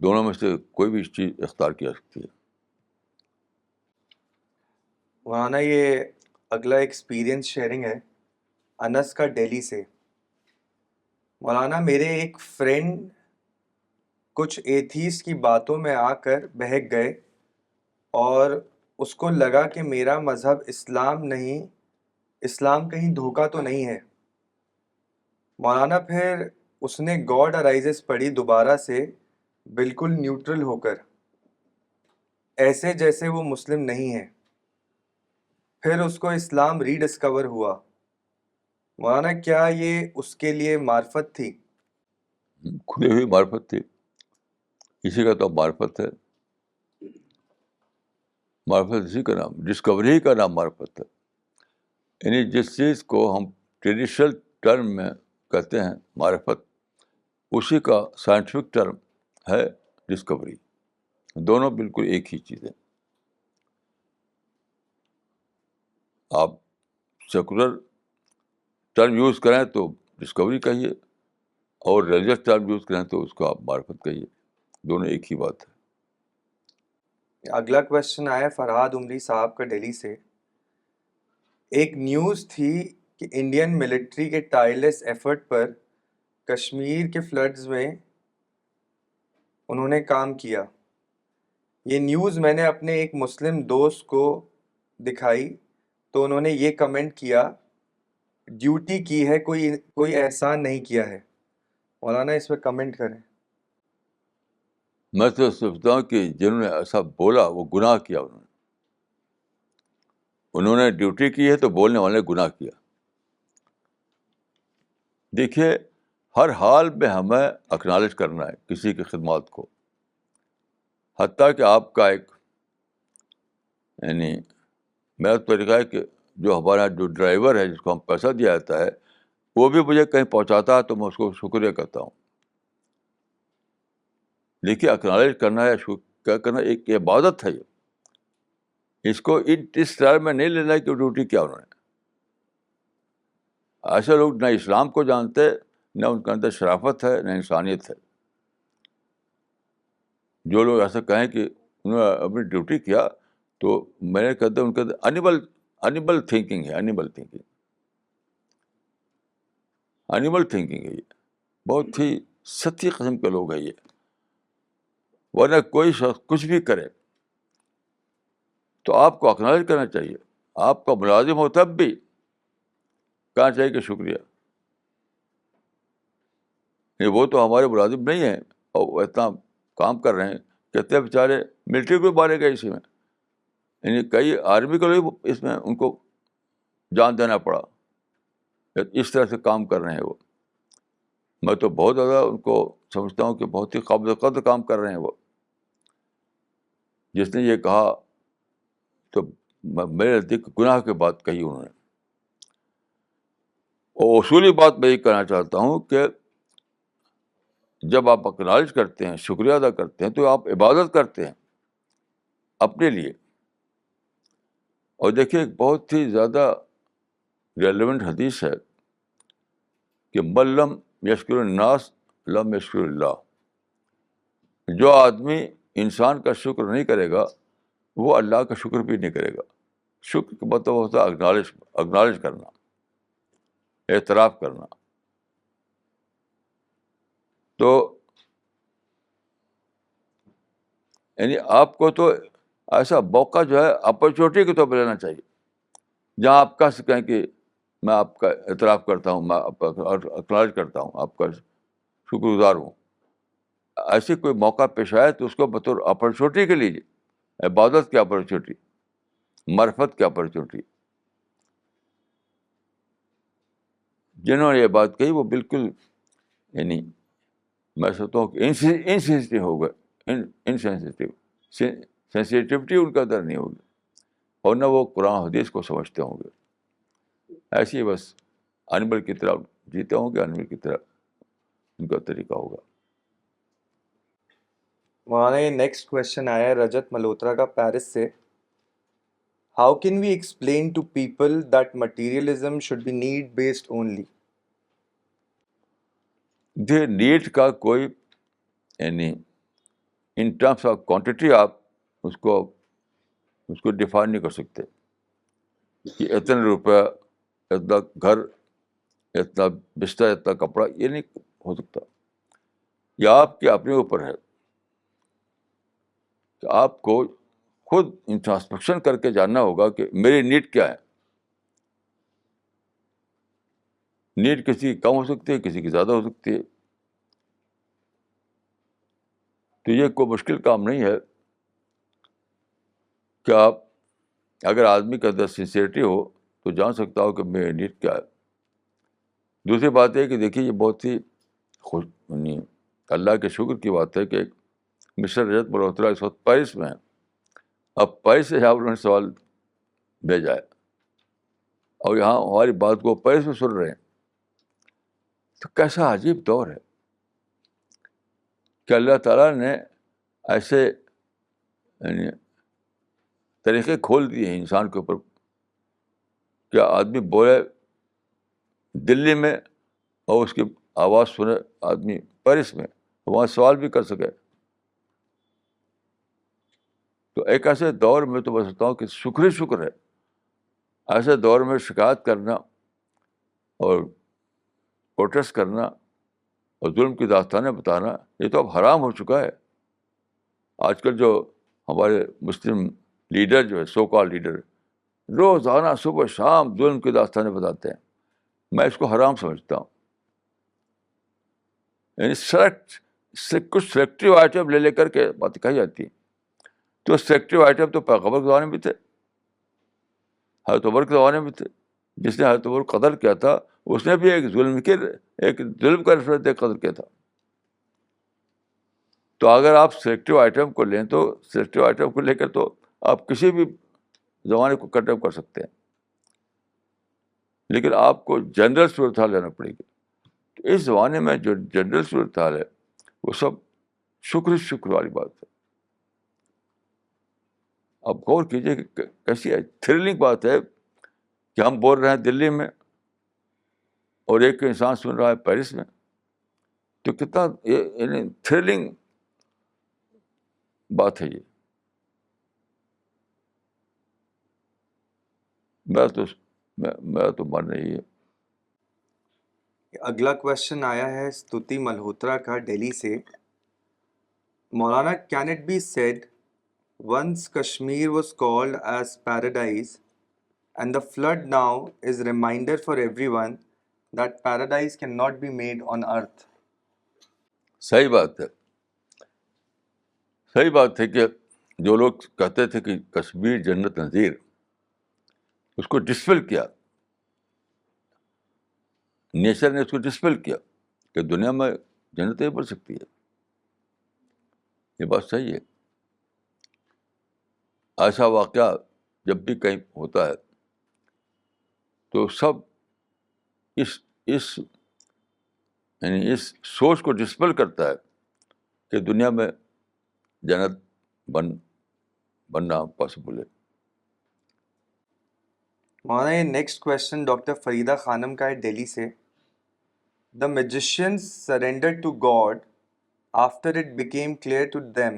دونوں میں سے کوئی بھی چیز اختیار کی جا سکتی ہے. مولانا یہ اگلا ایکسپیرینس شیئرنگ ہے انس کا دہلی سے. مولانا میرے ایک فرینڈ کچھ ایتھیس کی باتوں میں آ کر بہک گئے اور اس کو لگا کہ میرا مذہب اسلام کہیں دھوکہ تو نہیں ہے. مولانا پھر اس نے گاڈ ارائزز پڑھی دوبارہ سے بالکل نیوٹرل ہو کر, ایسے جیسے وہ مسلم نہیں ہے. پھر اس کو اسلام ری ڈسکور ہوا. مولانا کیا یہ اس کے لیے معرفت تھی؟ کھلی ہوئی معرفت تھی. اسی کا تو معرفت ہے. معرفت اسی کا نام, ڈسکوری کا نام معرفت ہے. یعنی جس چیز کو ہم ٹریڈیشنل ٹرم میں کہتے ہیں معرفت, اسی کا سائنٹیفک ٹرم ہے ڈسکوری. دونوں بالکل ایک ہی چیز ہے. آپ سیکولر ٹرم یوز کریں تو ڈسکوری کہیے, اور ریلیجس ٹرم یوز کریں تو اس کو آپ معرفت کہیے. دونوں ایک ہی بات ہے. اگلا کویشچن آیا فرحاد عمری صاحب کا دہلی سے. ایک نیوز تھی کہ انڈین ملٹری کے ٹائرلیس ایفرٹ پر کشمیر کے فلڈز میں انہوں نے کام کیا. یہ نیوز میں نے اپنے ایک مسلم دوست کو دکھائی تو انہوں نے یہ کمنٹ کیا, ڈیوٹی کی ہے, کوئی احسان نہیں کیا ہے. مولانا اس پہ کمنٹ کریں. میں تو سمجھتا ہوں کہ جنہوں نے ایسا بولا وہ گناہ کیا. انہوں نے ڈیوٹی کی ہے تو بولنے والے نے گناہ کیا. دیکھیے, ہر حال میں ہمیں اکنالج کرنا ہے کسی کی خدمات کو. حتیٰ کہ آپ کا ایک یعنی میرا طریقہ ہے کہ جو ہمارا جو ڈرائیور ہے جس کو ہم پیسہ دیا جاتا ہے, وہ بھی مجھے کہیں پہنچاتا ہے تو میں اس کو شکریہ کرتا ہوں. دیکھیے, اکنالج کرنا ہے, کیا کرنا, ایک عبادت ہے. اس کو اس طرح میں نہیں لینا کہ ڈیوٹی کیا انہوں نے. ایسے لوگ نہ اسلام کو جانتے, نہ ان کے اندر شرافت ہے, نہ انسانیت ہے. جو لوگ ایسا کہیں کہ انہوں نے اپنی ڈیوٹی کیا, تو میں نے کہتا ہوں ان کے اندر انیمل تھنکنگ ہے. انیمل تھنکنگ ہے یہ. بہت ہی سطحی قسم کے لوگ ہیں یہ. ورنہ کوئی شخص کچھ بھی کرے تو آپ کو اکنالج کرنا چاہیے. آپ کا ملازم ہو تب بھی کہنا چاہیے کہ شکریہ. وہ تو ہمارے ملازم نہیں ہیں اور وہ اتنا کام کر رہے ہیں. کہتے ہیں بیچارے ملٹری کو مارے گئے اسی میں. یعنی کئی آرمی کے لوگ اس میں ان کو جان دینا پڑا. اس طرح سے کام کر رہے ہیں وہ. میں تو بہت زیادہ ان کو سمجھتا ہوں کہ بہت ہی قابل قدر کام کر رہے ہیں وہ. جس نے یہ کہا تو میرے نزدیک گناہ کی بات کہی انہوں نے. اور اصولی بات میں یہ کہنا چاہتا ہوں کہ جب آپ اکنالج کرتے ہیں, شکریہ ادا کرتے ہیں, تو آپ عبادت کرتے ہیں اپنے لیے. اور دیکھیے, ایک بہت ہی زیادہ ریلیونٹ حدیث ہے کہ من لم یشکر الناس لم یشکر اللہ. جو آدمی انسان کا شکر نہیں کرے گا وہ اللہ کا شکر بھی نہیں کرے گا. شکر کا مطلب ہوتا ہے اکنالج کرنا, اعتراف کرنا. تو یعنی آپ کو تو ایسا موقع جو ہے اپرچونیٹی کے طور پہ لینا چاہیے, جہاں آپ کہہ سکیں کہ میں آپ کا اعتراف کرتا ہوں, میں آپ کا اکنالج کرتا ہوں, آپ کا شکر گزار ہوں. ایسی کوئی موقع پیش آئے تو اس کو بطور اپرچونیٹی کے لیجیے. عبادت کی اپرچونیٹی, معرفت کی اپرچونیٹی. جنہوں نے یہ بات کہی وہ بالکل یعنی میں سمجھتا ہوں کہ انسینسٹیو ہو گئے. سینسیٹیوٹی ان کے اندر نہیں ہوگی, اور نہ وہ قرآن حدیث کو سمجھتے ہوں گے. ایسے ہی بس انیمل کی طرح جیتے ہوں گے, انیمل کی طرح ان کا طریقہ ہوگا. مولانا یہ نیکسٹ کوشچن آیا ہے رجت ملہوترا کا پیرس سے. How can we explain to people that materialism should be need based only? یہ نیڈ کا کوئی یعنی ان ٹرمس آف کوانٹٹی آپ اس کو ڈیفائن نہیں کر سکتے کہ اتنے روپیہ، اتنا گھر، اتنا بستر، اتنا کپڑا، یہ نہیں ہو سکتا. یہ آپ کے اپنے اوپر ہے کہ آپ کو خود انٹراسپیکشن کر کے جاننا ہوگا کہ میری نیڈ کیا ہے. نیڈ کسی کی کم ہو سکتی ہے، کسی کی زیادہ ہو سکتی ہے. تو یہ کوئی مشکل کام نہیں ہے کہ آپ، اگر آدمی کے اندر سنسیئرٹی ہو تو جان سکتا ہو کہ میری نیڈ کیا ہے. دوسری بات یہ کہ دیکھیے یہ بہت ہی خوش یعنی اللہ کے شکر کی بات ہے کہ مسٹر رجت ملہوترا اس وقت پیرس میں ہیں. اب پیرس سے آپ انہوں نے سوال بھیجا ہے اور یہاں ہماری بات کو پیرس میں سن رہے ہیں. تو کیسا عجیب دور ہے کہ اللہ تعالیٰ نے ایسے یعنی طریقے کھول دیے ہیں انسان کے اوپر. کیا آدمی بولے دلی میں اور اس کی آواز سنے آدمی پیرس میں، وہاں سوال بھی کر سکے. تو ایک ایسے دور میں تو میں سمجھتا ہوں کہ شکر ہی شکر ہے. ایسے دور میں شکایت کرنا اور پروٹیسٹ کرنا اور ظلم کی داستانیں بتانا یہ تو اب حرام ہو چکا ہے. آج کل جو ہمارے مسلم لیڈر جو ہے، سو کال لیڈر، روزانہ صبح شام ظلم کی داستانیں بتاتے ہیں. میں اس کو حرام سمجھتا ہوں. یعنی کچھ سلیکٹیو آئٹم لے کر کے بات کہی جاتی ہے. تو سلیکٹیو آئٹم تو پیغمبر کے زمانے میں بھی تھے، حضرت عمر کے زمانے میں تھے. جس نے حضرت عمر کو قتل کیا تھا اس نے بھی ایک ظلم کا ریفرنس دے قتل کیا تھا. تو اگر آپ سلیکٹیو آئٹم کو لیں تو سلیکٹیو آئٹم کو لے کر تو آپ کسی بھی زمانے کو کنڈیم کر سکتے ہیں، لیکن آپ کو جنرل صورتحال لینا پڑے گی. تو اس زمانے میں جو جنرل صورتحال ہے وہ سب شکر والی بات ہے. آپ غور کیجیے کہ کیسی تھرلنگ بات ہے کہ ہم بول رہے ہیں دلی میں اور ایک انسان سن رہا ہے پیرس میں. تو کتنا یعنی تھرلنگ بات ہے یہ. میں تو مان رہی ہے. اگلا کوشچن آیا ہے ستوتی ملہوترا کا دہلی سے. مولانا can it be said once Kashmir was called as paradise and the flood now is reminder for everyone that paradise cannot be made on earth? صحیح بات ہے. صحیح بات ہے کہ جو لوگ کہتے تھے کہ کشمیر جنت نظیر، اس کو ڈسپل کیا، نیچر نے اس کو ڈسپل کیا کہ دنیا میں جنت نہیں بن سکتی ہے. یہ بات صحیح ہے. ایسا واقعہ جب بھی کہیں ہوتا ہے تو سب اس یعنی اس سوچ کو ڈسپل کرتا ہے کہ دنیا میں جنت بننا پاسبل ہے. مولانا یہ نیکسٹ کوشچن ڈاکٹر فریدہ خانم کا ہے دہلی سے. The magicians surrendered to God after it became clear to them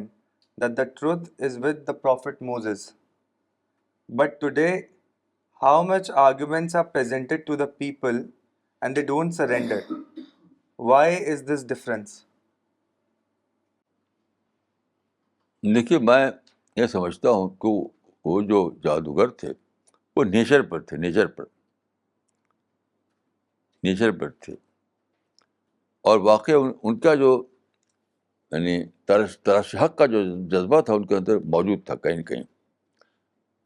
that the truth is with the prophet Moses. But today, how much arguments are presented to the people and they don't surrender? Why is this difference? دیکھیے میں یہ سمجھتا ہوں کہ وہ جو جادوگر تھے وہ نیچر پر تھے اور واقعی ان کا جو یعنی ترش حق کا جو جذبہ تھا ان کے اندر موجود تھا کہیں نہ کہیں.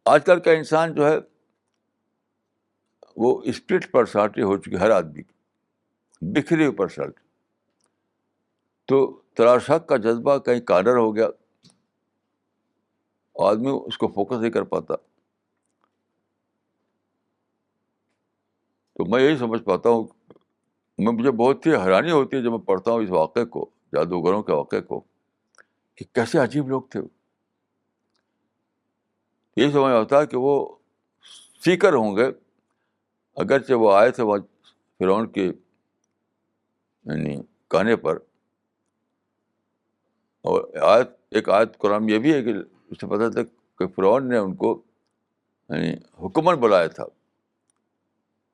آج کل کا انسان جو ہے وہ اسپلٹ پرسنالٹی ہو چکی ہے ہر آدمی کی، بکھری ہوئی پرسنالٹی. تو تلاش حق کا جذبہ کہیں کارنر ہو گیا، آدمی اس کو فوکس نہیں کر پاتا. تو میں یہی سمجھ پاتا ہوں، مجھے بہت ہی حیرانی ہوتی ہے جب میں پڑھتا ہوں اس واقعے کو، جادوگروں کے واقعے کو، کہ کیسے عجیب لوگ تھے. یہ سمجھ آتا ہے کہ وہ سیکر ہوں گے، اگرچہ وہ آئے تھے وہاں فرعون کے یعنی کہنے پر. اور ایک آیت قرآن میں یہ بھی ہے کہ اسے پتہ تھا کہ فرعون نے ان کو یعنی حکمن بلایا تھا،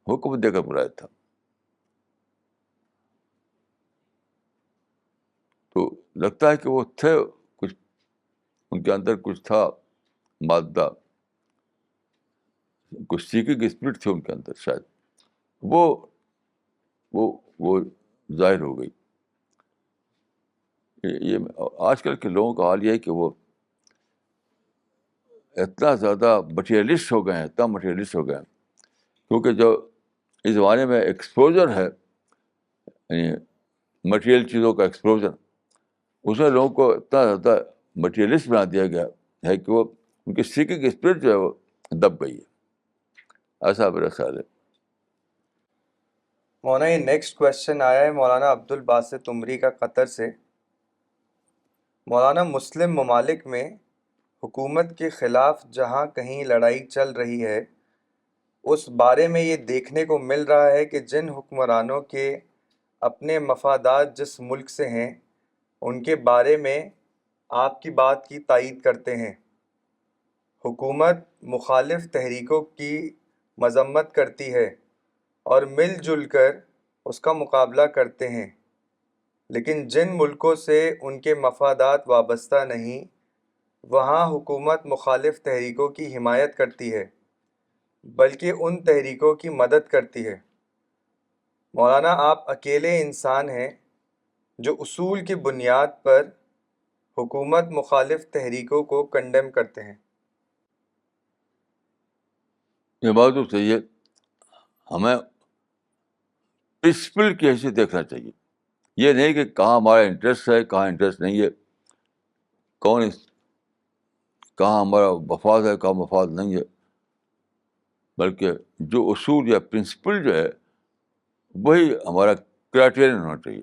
حکم دے کر بلایا تھا. تو لگتا ہے کہ وہ تھے کچھ، ان کے اندر کچھ تھا مادہ، کچھ سیکنگ اسپرٹ تھی ان کے اندر شاید، وہ وہ ظاہر ہو گئی. یہ آج کل کے لوگوں کا حال یہ ہے کہ وہ اتنا زیادہ مٹیریلسٹ ہو گئے ہیں، اتنا مٹیریلسٹ ہو گئے ہیں، کیونکہ جو اس زمانے میں ایکسپوجر ہے، یعنی مٹیریل چیزوں کا ایکسپوجر، اس میں لوگوں کو اتنا زیادہ مٹیریلسٹ بنا دیا گیا ہے کہ وہ ان کی سیکنگ اسپرٹ جو ہے وہ دب گئی ہے. ایسا میرا خیال ہے. مولانا یہ نیکسٹ کوشچن آیا ہے مولانا عبد الباسط عمری کا قطر سے. مولانا مسلم ممالک میں حکومت کے خلاف جہاں کہیں لڑائی چل رہی ہے، اس بارے میں یہ دیکھنے کو مل رہا ہے کہ جن حکمرانوں کے اپنے مفادات جس ملک سے ہیں ان کے بارے میں آپ کی بات کی تائید کرتے ہیں. حکومت مخالف تحریکوں کی مذمت کرتی ہے اور مل جل کر اس کا مقابلہ کرتے ہیں، لیکن جن ملکوں سے ان کے مفادات وابستہ نہیں وہاں حکومت مخالف تحریکوں کی حمایت کرتی ہے بلکہ ان تحریکوں کی مدد کرتی ہے. مولانا آپ اکیلے انسان ہیں جو اصول کی بنیاد پر حکومت مخالف تحریکوں کو کنڈیم کرتے ہیں. یہ بات تو صحیح ہے، ہمیں پرنسپل کی حیثیت دیکھنا چاہیے. یہ نہیں کہ کہاں ہمارا انٹرسٹ ہے کہاں انٹرسٹ نہیں ہے، کہاں ہمارا مفاد ہے کہاں مفاد نہیں ہے، بلکہ جو اصول یا پرنسپل جو ہے وہی ہمارا کرائٹیرین ہونا چاہیے.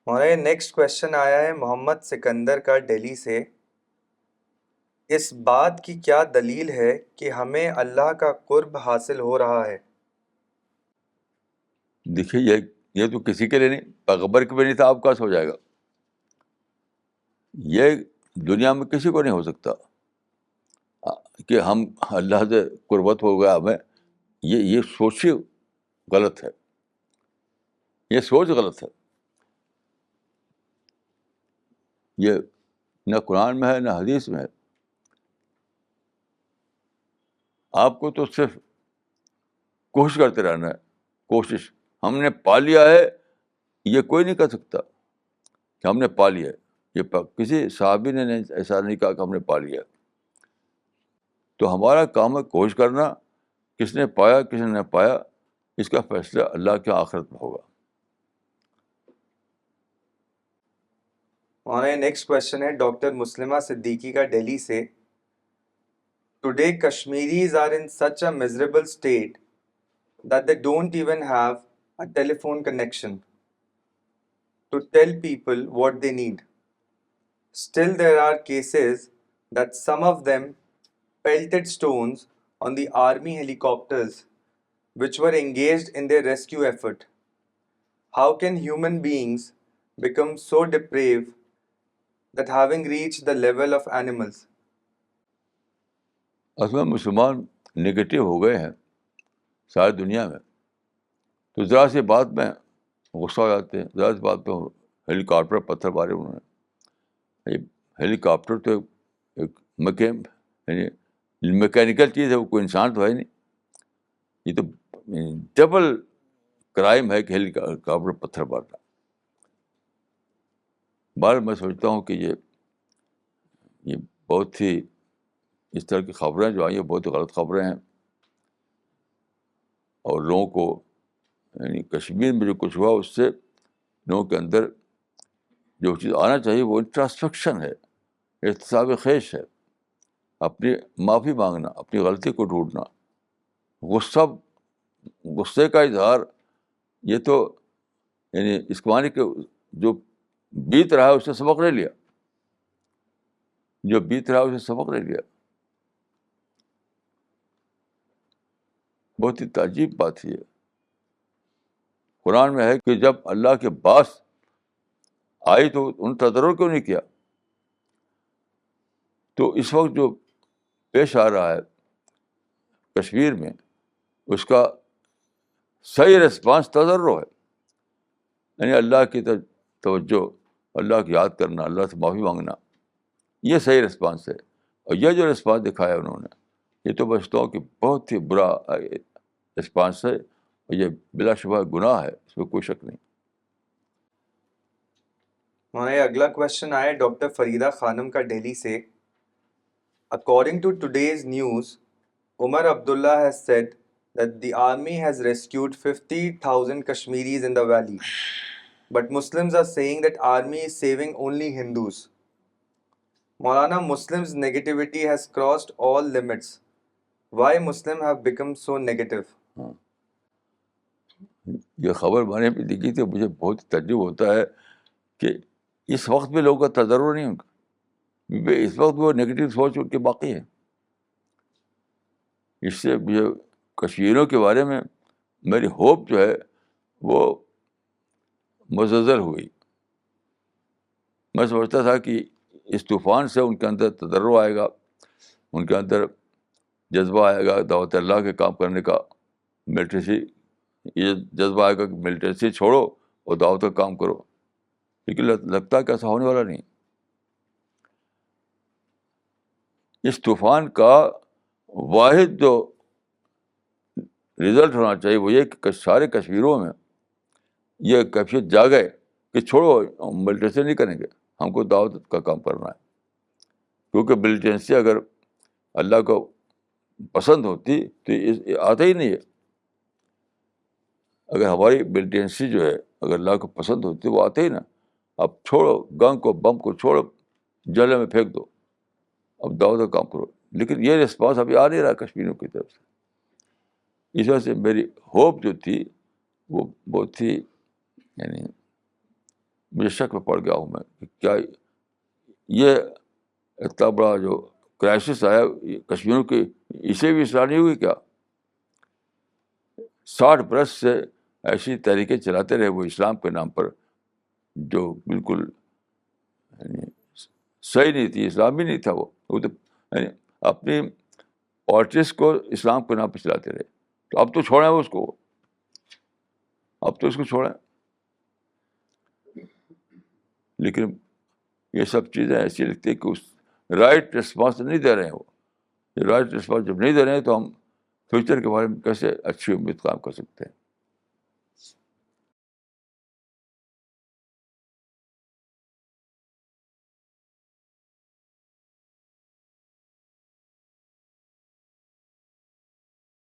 مولانا نیکسٹ کوشچن آیا ہے محمد سکندر کا دہلی سے. اس بات کی کیا دلیل ہے کہ ہمیں اللہ کا قرب حاصل ہو رہا ہے؟ دیکھیے یہ تو کسی کے لیے نہیں، پیغمبر کے بھی نہیں تھا، آپ کا ہو جائے گا. یہ دنیا میں کسی کو نہیں ہو سکتا کہ ہم اللہ سے قربت ہو گیا ہمیں. یہ سوچ غلط ہے، یہ سوچ غلط ہے. یہ نہ قرآن میں ہے نہ حدیث میں ہے. آپ کو تو صرف کوشش کرتے رہنا ہے. کوشش ہم نے پا لیا ہے یہ کوئی نہیں کہہ سکتا کہ ہم نے پا لیا ہے. یہ کسی صحابی نے ایسا نہیں کہا کہ ہم نے پا لیا. تو ہمارا کام ہے کوشش کرنا. کس نے پایا کس نے نہ پایا اس کا فیصلہ اللہ کے آخرت میں ہوگا. مولانا نیکسٹ کوشچن ہے ڈاکٹر مسلمہ صدیقی کا دہلی سے. Today Kashmiris are in such a miserable state that they don't even have a telephone connection to tell people what they need. Still there are cases that some of them pelted stones on the army helicopters which were engaged in their rescue effort. How can human beings become so depraved that having reached the level of animals? اصل میں مسلمان negative ہو گئے ہیں ساری دنیا میں. تو ذرا سی بات میں غصہ ہو جاتے ہیں، ذرا سی بات پہ ہیلی کاپٹر پتھر مارے انہوں نے. یہ ہیلی کاپٹر تو ایک یعنی میکینیکل چیز ہے، وہ کوئی انسان تو ہے نہیں. یہ تو ڈبل کرائم ہے کہ ہیلی کاپٹر پتھر مارنا. بار میں سوچتا ہوں کہ یہ بہت ہی اس طرح کی خبریں جو آئی ہیں بہت غلط خبریں ہیں. اور لوگوں کو یعنی کشمیر میں جو کچھ ہوا اس سے لوگوں کے اندر جو چیز آنا چاہیے وہ انٹراسپیکشن ہے، احتساب خیش ہے، اپنی معافی مانگنا، اپنی غلطی کو ڈھونڈنا. غصے کا اظہار یہ تو یعنی اس کو معنی کہ جو بیت رہا ہے اس نے سبق نہیں لیا، جو بیت رہا ہے اس نے سبق نہیں لیا. بہت ہی تعجب بات ہے یہ. قرآن میں ہے کہ جب اللہ کے باس آئی تو ان تضرر کیوں نہیں کیا. تو اس وقت جو پیش آ رہا ہے کشمیر میں، اس کا صحیح ریسپانس تضرع ہے. یعنی اللہ کی توجہ، اللہ کی یاد کرنا، اللہ سے معافی مانگنا، یہ صحیح ریسپانس ہے. اور یہ جو ریسپانس دکھایا انہوں نے، یہ تو بچتا ہوں کہ بہت ہی برا ریسپانس ہے، اور یہ بلا شبہ گناہ ہے، اس میں کوئی شک نہیں. ہمارا اگلا کوشچن آیا ڈاکٹر فریدہ خانم کا دہلی سے. According to today's news, Umar Abdullah has said that the army has rescued 50,000 Kashmiris in the valley. But Muslims are saying that army is saving only Hindus. Maulana, Muslims' negativity has crossed all limits. Why Muslims have become so negative? یہ خبر میں نے بھی دیکھی تھی. مجھے بہت تعجب ہوتا ہے کہ اس وقت بھی لوگوں کا تجربہ نہیں ان کا. اس وقت وہ نگیٹو سوچ ان کی باقی ہے. اس سے مجھے کشمیریوں کے بارے میں میری ہوپ جو ہے وہ مزلزل ہوئی. میں سمجھتا تھا کہ اس طوفان سے ان کے اندر تجربہ آئے گا، ان کے اندر جذبہ آئے گا دعوت اللہ کے کام کرنے کا، ملٹریسی، یہ جذبہ آئے گا کہ ملٹریسی چھوڑو اور دعوت کا کام کرو. لیکن لگتا ہے کہ ایسا ہونے والا نہیں. اس طوفان کا واحد جو رزلٹ ہونا چاہیے وہ یہ کہ سارے کشمیروں میں یہ کیفیت جاگے کہ چھوڑو ملٹریسی نہیں کریں گے، ہم کو دعوت کا کام کرنا ہے. کیونکہ ملٹریسی اگر اللہ کو پسند ہوتی تو یہ آتا ہی نہیں ہے. اگر ہماری ملٹینسی جو ہے اگر اللہ کو پسند ہوتی وہ آتے ہی نا. اب چھوڑو گن کو، بم کو چھوڑو، جلے میں پھینک دو، اب دعوت کا کام کرو. لیکن یہ رسپانس ابھی آ نہیں رہا کشمیریوں کی طرف سے. اس وجہ سے میری ہوپ جو تھی وہ بہت ہی، یعنی مجھے شک میں پڑ گیا ہوں میں کہ کیا یہ اتنا بڑا جو کرائسس آیا کشمیریوں کی، اسے بھی اصلاح نہیں ہوئی کیا؟ 60 برس سے ایسی تحریکیں چلاتے رہے وہ اسلام کے نام پر، جو بالکل یعنی صحیح نہیں تھی، اسلام بھی نہیں تھا. وہ تو یعنی اپنی پالٹکس کو اسلام کے نام پہ چلاتے رہے. تو اب تو چھوڑیں اس کو، اب تو اس کو چھوڑیں. لیکن یہ سب چیزیں ایسی لگتی ہیں کہ اس رائٹ رسپانس نہیں دے رہے ہیں. وہ رائٹ رسپانس جب نہیں دے رہے ہیں تو ہم فیوچر کے بارے میں کیسے اچھی امید کام کر سکتے ہیں؟